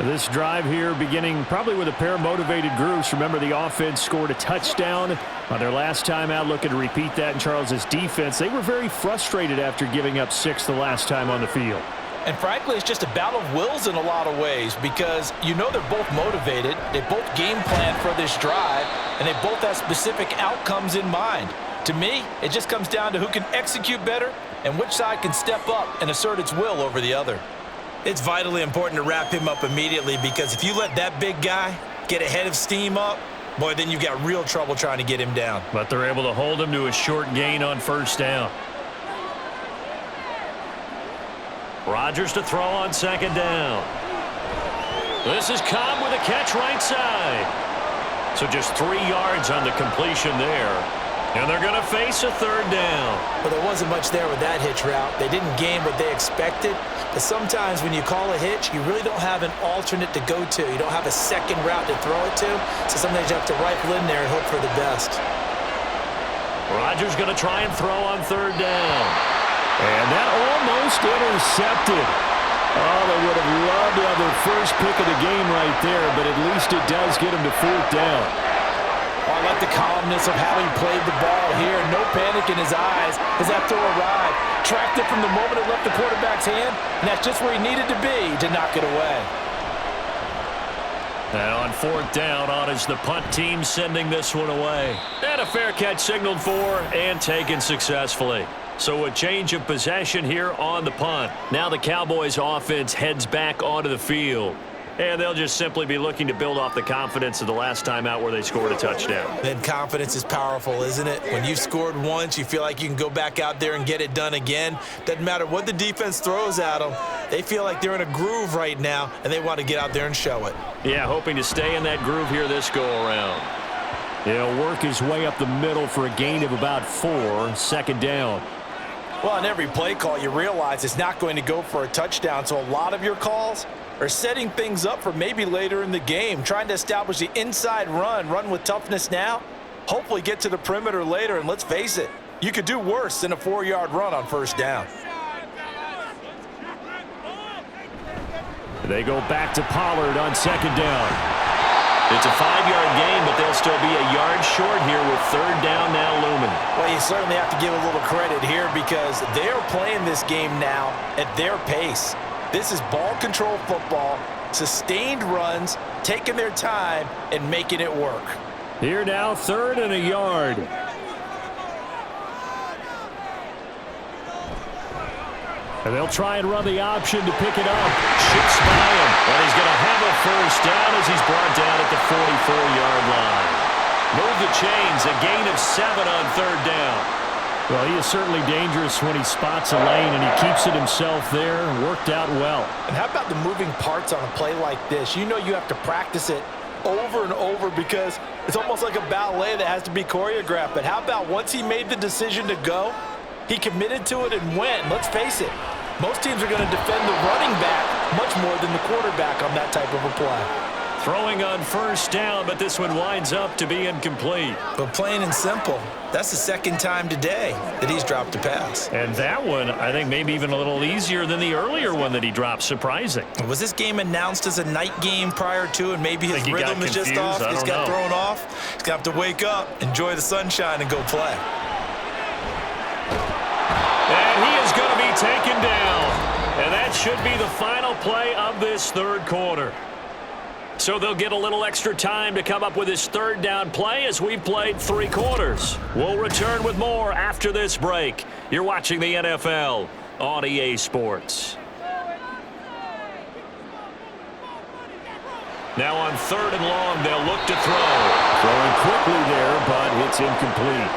This drive here beginning probably with a pair of motivated groups. Remember, the offense scored a touchdown on their last time out. Looking to repeat that in Charles's defense. They were very frustrated after giving up 6 the last time on the field. And frankly, it's just a battle of wills in a lot of ways because you know they're both motivated, they both game plan for this drive, and they both have specific outcomes in mind. To me, it just comes down to who can execute better and which side can step up and assert its will over the other. It's vitally important to wrap him up immediately because if you let that big guy get ahead of steam up, boy, then you've got real trouble trying to get him down. But they're able to hold him to a short gain on first down. Rodgers to throw on second down. This is Cobb with a catch right side. So just 3 yards on the completion there. And they're going to face a third down. Well, there wasn't much there with that hitch route. They didn't gain what they expected. But sometimes when you call a hitch, you really don't have an alternate to go to. You don't have a second route to throw it to. So sometimes you have to rifle in there and hope for the best. Rodgers going to try and throw on third down. And that almost intercepted. Oh, they would have loved to have their first pick of the game right there, but at least it does get them to fourth down. I like the calmness of how he played the ball here. No panic in his eyes as that throw arrived. Tracked it from the moment it left the quarterback's hand, and that's just where he needed to be to knock it away. And on fourth down, on is the punt team sending this one away. And a fair catch signaled for and taken successfully. So a change of possession here on the punt. Now the Cowboys offense heads back onto the field. And they'll just simply be looking to build off the confidence of the last time out where they scored a touchdown. And confidence is powerful, isn't it? When you've scored once, you feel like you can go back out there and get it done again. Doesn't matter what the defense throws at them. They feel like they're in a groove right now, and they want to get out there and show it. Yeah, hoping to stay in that groove here this go-around. He'll work his way up the middle for a gain of about 4, second down. Well, on every play call, you realize it's not going to go for a touchdown, so a lot of your calls are setting things up for maybe later in the game, trying to establish the inside run with toughness now, hopefully get to the perimeter later, and let's face it, you could do worse than a 4-yard run on first down. They go back to Pollard on second down. It's a 5-yard gain, but they'll still be a yard short here with third down now looming. Well, you certainly have to give a little credit here because they're playing this game now at their pace. This is ball control football, sustained runs, taking their time, and making it work. Here now, 3rd and a yard. And they'll try and run the option to pick it up. Shoots by him, but he's going to have a first down as he's brought down at the 44-yard line. Move the chains, a gain of 7 on third down. Well, he is certainly dangerous when he spots a lane, and he keeps it himself there. Worked out well. And how about the moving parts on a play like this? You know you have to practice it over and over because it's almost like a ballet that has to be choreographed. But how about once he made the decision to go, he committed to it and went. And let's face it, most teams are going to defend the running back much more than the quarterback on that type of a play. Throwing on first down, but this one winds up to be incomplete. But plain and simple, that's the second time today that he's dropped a pass. And that one, I think, maybe even a little easier than the earlier one that he dropped. Surprising. Was this game announced as a night game prior to, and maybe his rhythm is just off? He's got thrown off. He's going to have to wake up, enjoy the sunshine, and go play. And he is going to be taken down. And that should be the final play of this third quarter. So they'll get a little extra time to come up with his third down play as we've played 3 quarters. We'll return with more after this break. You're watching the NFL on EA Sports. Now on 3rd and long, they'll look to throw. Throwing quickly there, but it's incomplete.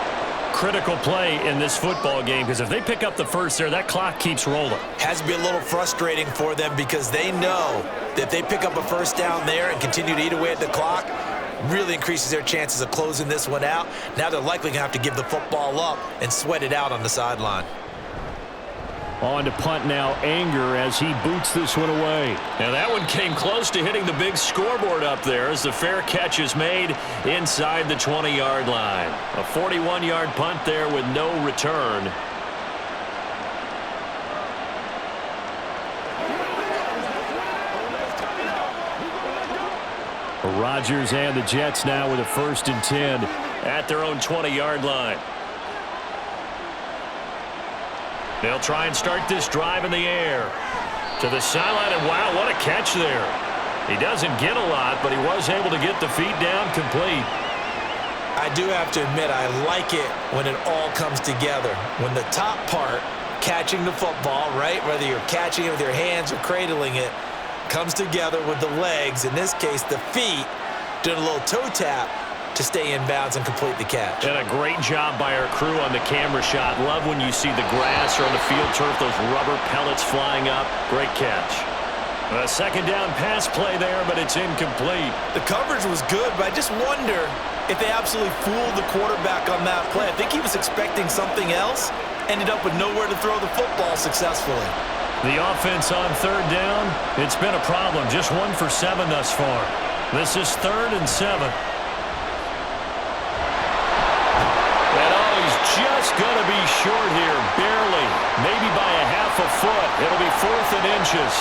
Critical play in this football game because if they pick up the first there, that clock keeps rolling. Has to be a little frustrating for them because they know that if they pick up a first down there and continue to eat away at the clock, really increases their chances of closing this one out. Now they're likely going to have to give the football up and sweat it out on the sideline. On to punt now, Anger as he boots this one away. Now that one came close to hitting the big scoreboard up there as the fair catch is made inside the 20-yard line. A 41-yard punt there with no return. Rodgers and the Jets now with a 1st and 10 at their own 20-yard line. They'll try and start this drive in the air. To the sideline, and wow, what a catch there. He doesn't get a lot, but he was able to get the feet down complete. I do have to admit, I like it when it all comes together. When the top part, catching the football, right, whether you're catching it with your hands or cradling it, comes together with the legs, in this case the feet, doing a little toe tap to stay in bounds and complete the catch. And a great job by our crew on the camera shot. Love when you see the grass or on the field turf, those rubber pellets flying up. Great catch. A second down pass play there, but it's incomplete. The coverage was good, but I just wonder if they absolutely fooled the quarterback on that play. I think he was expecting something else, ended up with nowhere to throw the football successfully. The offense on third down, it's been a problem. Just 1 for 7 thus far. This is 3rd and 7. Just going to be short here, barely, maybe by a half a foot. It'll be 4th and inches.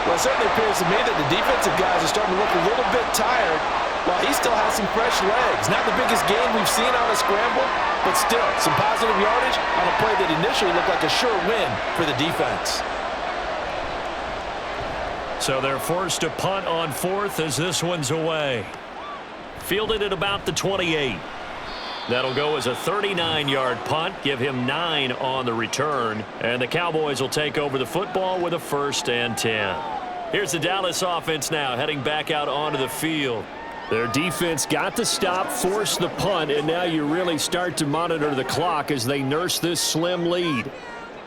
Well, it certainly appears to me that the defensive guys are starting to look a little bit tired while he still has some fresh legs. Not the biggest gain we've seen on a scramble, but still some positive yardage on a play that initially looked like a sure win for the defense. So they're forced to punt on 4th as this one's away. Fielded at about the 28. That'll go as a 39-yard punt, give him 9 on the return, and the Cowboys will take over the football with a 1st and 10. Here's the Dallas offense now heading back out onto the field. Their defense got the stop, forced the punt, and now you really start to monitor the clock as they nurse this slim lead.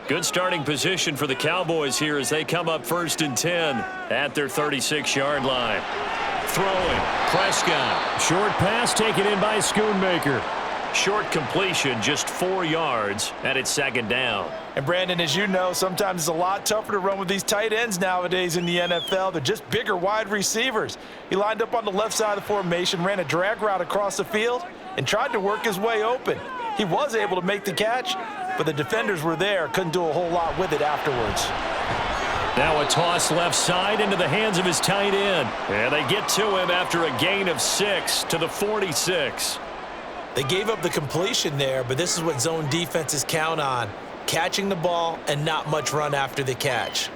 Good starting position for the Cowboys here as they come up 1st and 10 at their 36-yard line. Throwing, Prescott. Short pass taken in by Schoonmaker. Short completion, just 4 yards, and it's 2nd down. And Brandon, as you know, sometimes it's a lot tougher to run with these tight ends nowadays in the NFL. They're just bigger wide receivers. He lined up on the left side of the formation, ran a drag route across the field, and tried to work his way open. He was able to make the catch, but the defenders were there, couldn't do a whole lot with it afterwards. Now a toss left side into the hands of his tight end. And they get to him after a gain of 6 to the 46. They gave up the completion there, but this is what zone defenses count on. Catching the ball and not much run after the catch.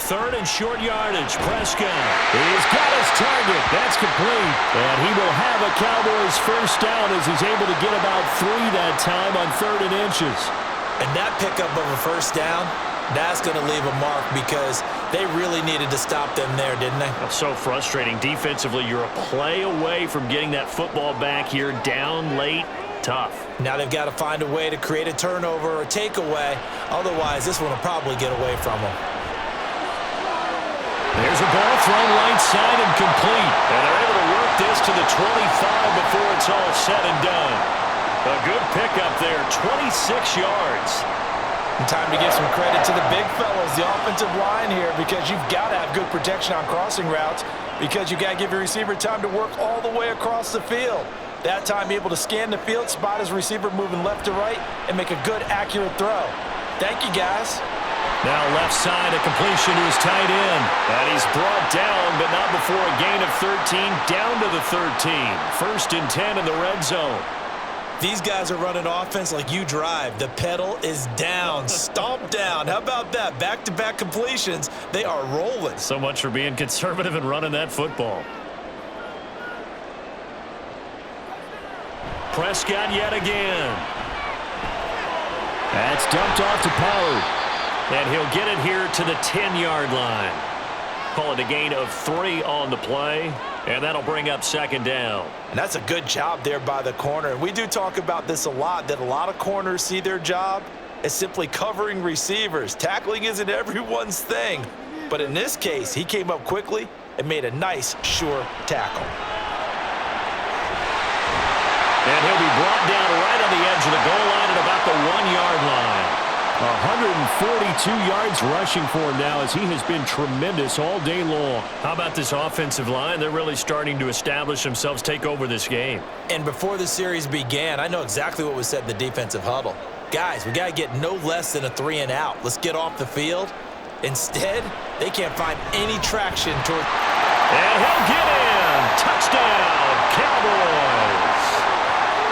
Third and short yardage. Prescott. He's got his target. That's complete. And he will have a Cowboys first down as he's able to get about 3 that time on 3rd and inches. And that pickup of a first down, that's going to leave a mark because they really needed to stop them there, didn't they? So frustrating. Defensively, you're a play away from getting that football back here down late. Tough. Now they've got to find a way to create a turnover or a takeaway. Otherwise, this one will probably get away from them. There's a ball thrown right side and complete. And they're able to work this to the 25 before it's all said and done. A good pickup there, 26 yards. And time to give some credit to the big fellas, the offensive line here, because you've got to have good protection on crossing routes because you've got to give your receiver time to work all the way across the field. That time, be able to scan the field, spot his receiver moving left to right, and make a good, accurate throw. Thank you, guys. Now left side, a completion to his tight end. And he's brought down, but not before a gain of 13, down to the 13. 1st and 10 in the red zone. These guys are running offense like you drive. The pedal is down, stomp down. How about that? Back-to-back completions. They are rolling. So much for being conservative and running that football. Prescott yet again. That's dumped off to Pollard. And he'll get it here to the 10-yard line. Call it a gain of 3 on the play. And that'll bring up 2nd down. And that's a good job there by the corner. And we do talk about this a lot, that a lot of corners see their job as simply covering receivers. Tackling isn't everyone's thing. But in this case, he came up quickly and made a nice, sure tackle. And he'll be brought down right on the edge of the goal line at about the 1-yard line. 142 yards rushing for him now as he has been tremendous all day long. How about this offensive line? They're really starting to establish themselves, take over this game. And before the series began, I know exactly what was said in the defensive huddle. Guys, we got to get no less than a 3 and out. Let's get off the field. Instead, they can't find any traction toward... And he'll get in. Touchdown, Cowboys.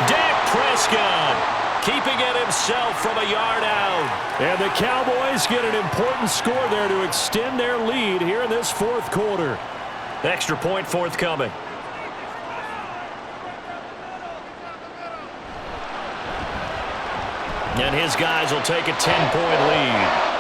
Dak Prescott keeping it himself from a yard out. And the Cowboys get an important score there to extend their lead here in this 4th quarter. Extra point forthcoming. And his guys will take a 10-point lead.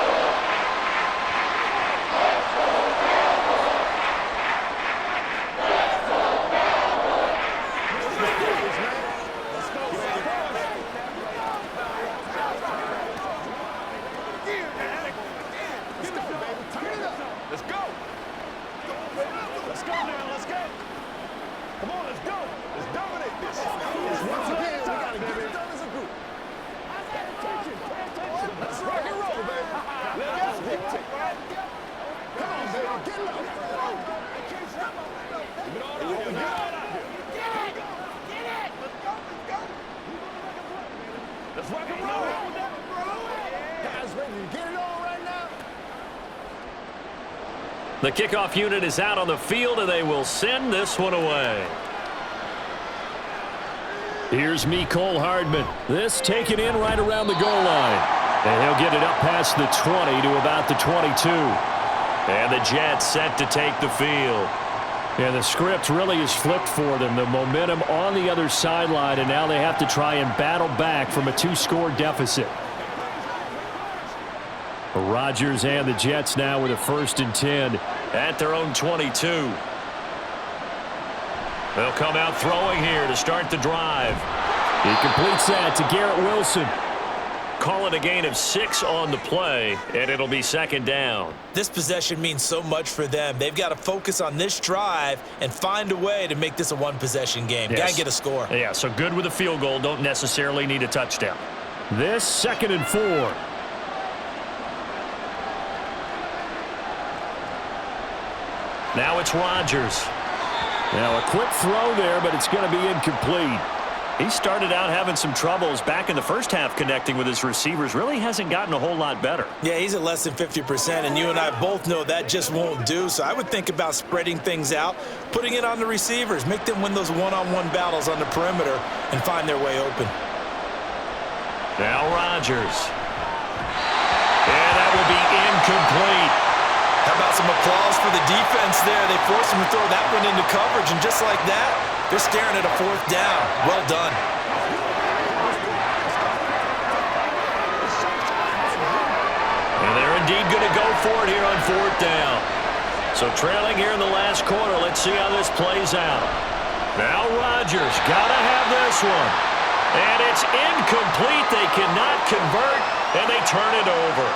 The kickoff unit is out on the field, and they will send this one away. Here's Mecole Hardman. This taken in right around the goal line. And he'll get it up past the 20 to about the 22. And the Jets set to take the field. Yeah, the script really is flipped for them. The momentum on the other sideline, and now they have to try and battle back from a 2-score deficit. Rodgers and the Jets now with a 1st and 10 at their own 22. They'll come out throwing here to start the drive. He completes that to Garrett Wilson. Call it a gain of 6 on the play, and it'll be 2nd down. This possession means so much for them. They've got to focus on this drive and find a way to make this a one-possession game. Yes. Got to get a score. Yeah, so good with a field goal. Don't necessarily need a touchdown. This 2nd and 4. Now it's Rodgers. Now a quick throw there, but it's going to be incomplete. He started out having some troubles back in the first half connecting with his receivers. Really hasn't gotten a whole lot better. Yeah, he's at less than 50%, and you and I both know that just won't do. So I would think about spreading things out, putting it on the receivers, make them win those one-on-one battles on the perimeter and find their way open. Now Rodgers. And that will be incomplete. How about some applause for the defense there? They forced him to throw that one into coverage, and just like that, they're staring at a 4th down. Well done. And they're indeed going to go for it here on 4th down. So trailing here in the last quarter. Let's see how this plays out. Now Rodgers got to have this one. And it's incomplete. They cannot convert, and they turn it over.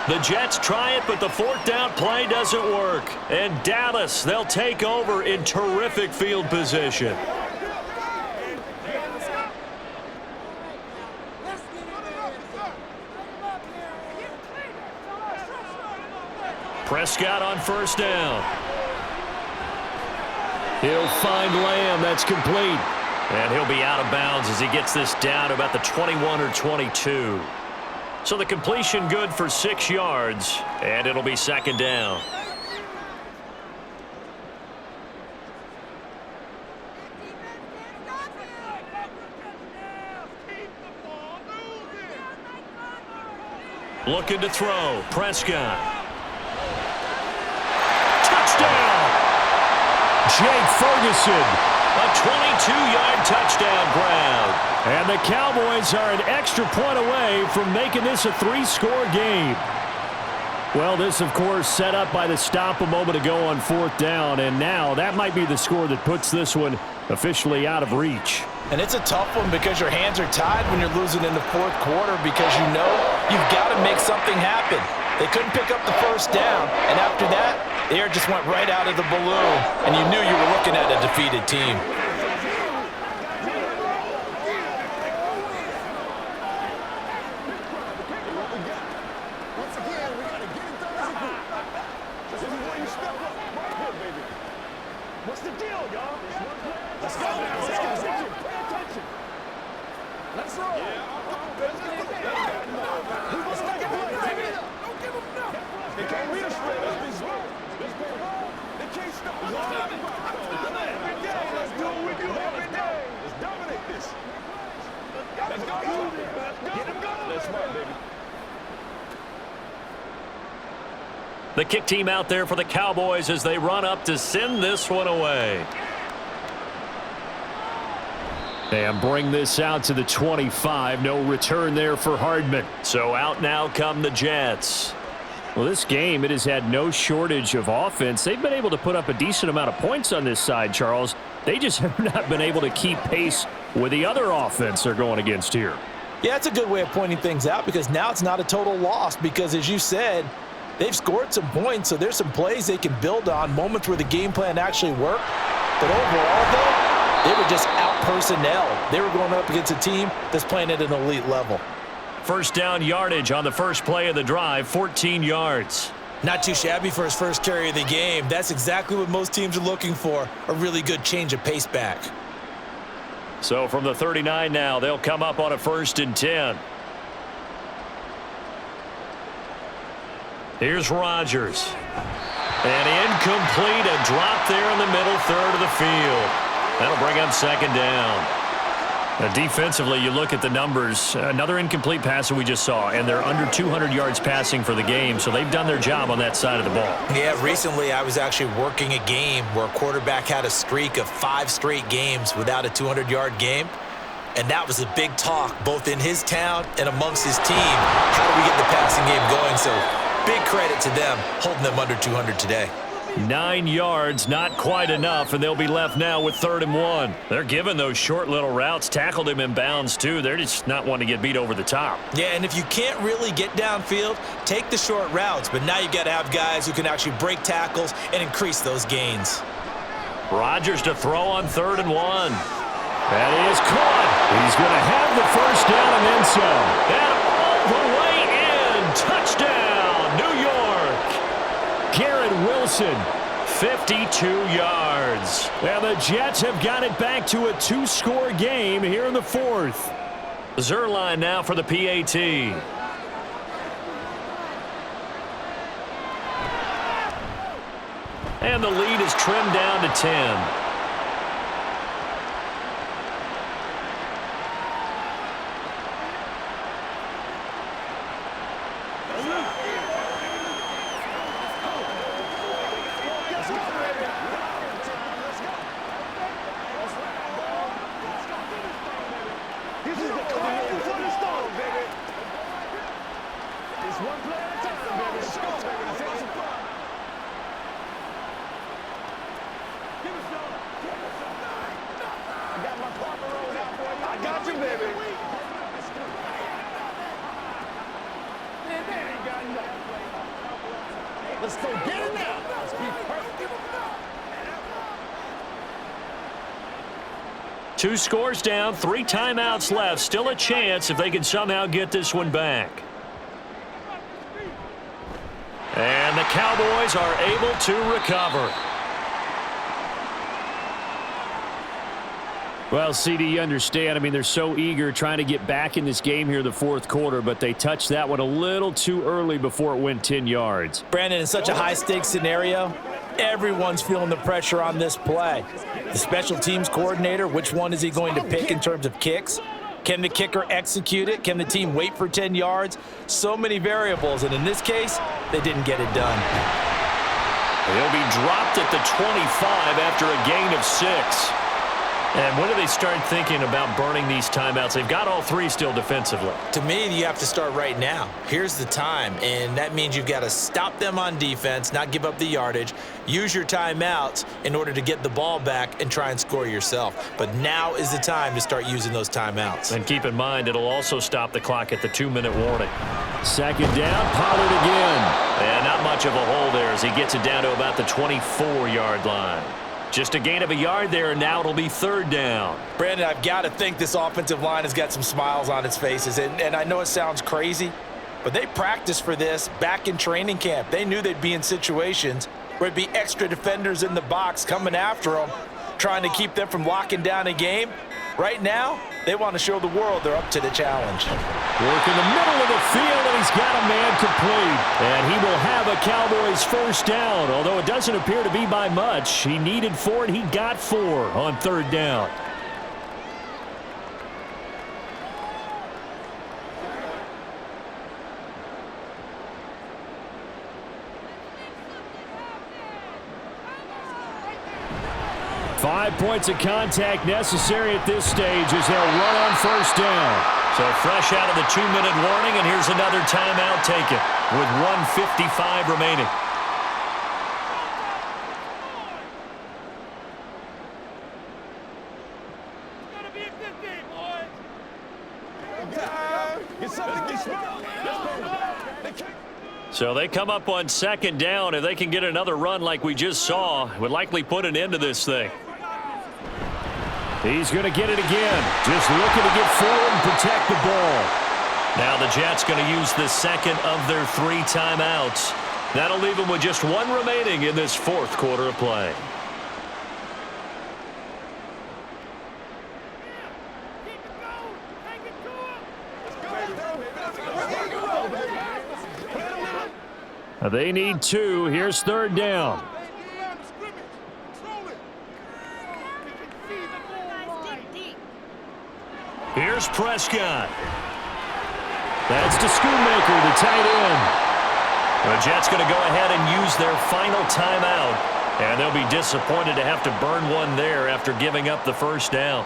The Jets try it, but the 4th down play doesn't work. And Dallas, they'll take over in terrific field position. Prescott on 1st down. He'll find Lamb. That's complete. And he'll be out of bounds as he gets this down about the 21 or 22. So the completion good for 6 yards, and it'll be 2nd down. Looking to throw. Prescott. Touchdown! Jake Ferguson. A 22-yard touchdown grab. And the Cowboys are an extra point away from making this a 3-score game. Well, this, of course, set up by the stop a moment ago on 4th down, and now that might be the score that puts this one officially out of reach. And it's a tough one because your hands are tied when you're losing in the 4th quarter because you know you've got to make something happen. They couldn't pick up the 1st down, and after that, the air just went right out of the balloon, and you knew you were looking at a defeated team. What's the deal, y'all? Let's go now. Let's go. Pay attention. Let's roll. Who's going to take it away? Don't give them nothing. They can't read us straight. They can't stop us. Every day, let's do what we do every day. Let's dominate this. Let's go. Get them going. Let's run, baby. The kick team out there for the Cowboys as they run up to send this one away. And bring this out to the 25. No return there for Hardman. So out now come the Jets. Well, this game, it has had no shortage of offense. They've been able to put up a decent amount of points on this side, Charles. They just have not been able to keep pace with the other offense they're going against here. Yeah, it's a good way of pointing things out because now it's not a total loss because, as you said, they've scored some points, so there's some plays they can build on, moments where the game plan actually worked. But overall, though, they were just out personnel. They were going up against a team that's playing at an elite level. 1st down yardage on the first play of the drive, 14 yards. Not too shabby for his first carry of the game. That's exactly what most teams are looking for, a really good change of pace back. So from the 39 now, they'll come up on a 1st and 10. Here's Rodgers. And incomplete, a drop there in the middle third of the field. That'll bring up 2nd down. Defensively, you look at the numbers. Another incomplete pass that we just saw, and they're under 200 yards passing for the game, so they've done their job on that side of the ball. Yeah, recently I was actually working a game where a quarterback had a streak of 5 straight games without a 200-yard game, and that was a big talk both in his town and amongst his team. How do we get the passing game going? So big credit to them holding them under 200 today. 9 yards, not quite enough, and they'll be left now with 3rd and 1. They're giving those short little routes, tackled him in bounds too. They're just not wanting to get beat over the top. Yeah, and if you can't really get downfield, take the short routes, but now you've got to have guys who can actually break tackles and increase those gains. Rodgers to throw on 3rd and 1. That is caught. He's going to have the first down and then some. And all the way in. Touchdown, New York. Garrett Wilson, 52 yards. And the Jets have got it back to a 2-score game here in the 4th. Zerline now for the PAT. And the lead is trimmed down to 10. Let's go get it now. Let's be perfect. 2 scores down, 3 timeouts left. Still a chance if they can somehow get this one back. And the Cowboys are able to recover. Well, CD, you understand. I mean, they're so eager trying to get back in this game here in the 4th quarter, but they touched that one a little too early before it went 10 yards. Brandon, in such a high-stakes scenario, everyone's feeling the pressure on this play. The special teams coordinator, which one is he going to pick in terms of kicks? Can the kicker execute it? Can the team wait for 10 yards? So many variables, and in this case, they didn't get it done. He'll be dropped at the 25 after a gain of 6. And when do they start thinking about burning these timeouts? They've got all 3 still defensively. To me, you have to start right now. Here's the time, and that means you've got to stop them on defense, not give up the yardage, use your timeouts in order to get the ball back and try and score yourself. But now is the time to start using those timeouts. And keep in mind, it'll also stop the clock at the 2-minute warning. 2nd down, Pollard again. And not much of a hole there as he gets it down to about the 24-yard line. Just a gain of a yard there, and now it'll be 3rd down. Brandon, I've got to think this offensive line has got some smiles on its faces. And I know it sounds crazy, but they practiced for this back in training camp. They knew they'd be in situations where it'd be extra defenders in the box coming after them, trying to keep them from locking down a game. Right now, they want to show the world they're up to the challenge. Work in the middle of the field, and he's got a man complete. And he will have a Cowboys 1st down, although it doesn't appear to be by much. He needed 4, and he got 4 on 3rd down. Five points of contact necessary at this stage as they'll run on 1st down. So fresh out of the 2-minute warning, and here's another timeout taken with 1:55 remaining. So they come up on 2nd down. If they can get another run like we just saw, it would likely put an end to this thing. He's going to get it again. Just looking to get forward and protect the ball. Now the Jets going to use the 2nd of their 3 timeouts. That'll leave them with just 1 remaining in this 4th quarter of play. They need 2. Here's 3rd down. Here's Prescott. That's to Schoonmaker, the tight end. The Jets going to go ahead and use their final timeout, and they'll be disappointed to have to burn one there after giving up the first down.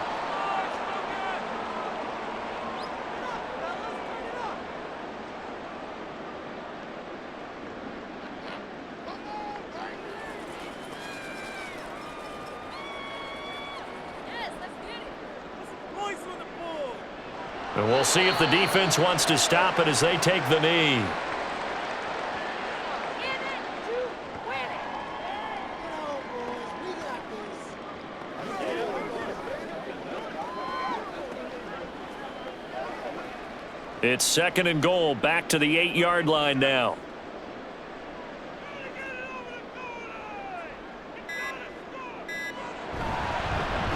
And we'll see if the defense wants to stop it as they take the knee. It's 2nd and goal, back to the 8-yard line now.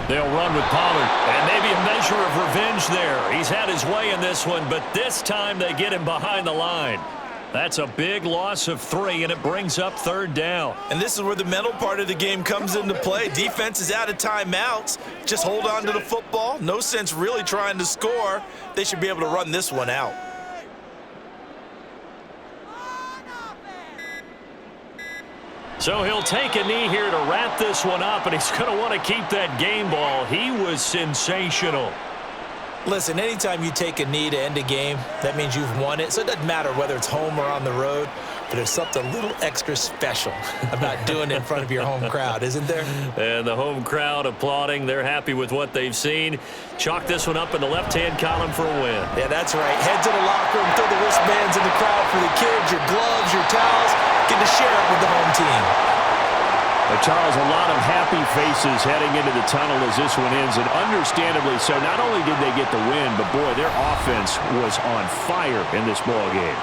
They'll run with Pollard, and maybe a measure of revenge there. He's had his way in this one, but this time they get him behind the line. That's a big loss of 3, and it brings up 3rd down. And this is where the mental part of the game comes into play. Defense is out of timeouts. Just hold on to the football. No sense really trying to score. They should be able to run this one out. So he'll take a knee here to wrap this one up, and he's going to want to keep that game ball. He was sensational. Listen, anytime you take a knee to end a game, that means you've won it. So it doesn't matter whether it's home or on the road, but there's something a little extra special about doing it in front of your home crowd, isn't there? And the home crowd applauding. They're happy with what they've seen. Chalk this one up in the left-hand column for a win. Yeah, that's right. Head to the locker room, throw the wristbands in the crowd for the kids, your gloves, your towels. Get to share it with the home team. But Charles, a lot of happy faces heading into the tunnel as this one ends, and understandably so. Not only did they get the win, but boy, their offense was on fire in this ball game.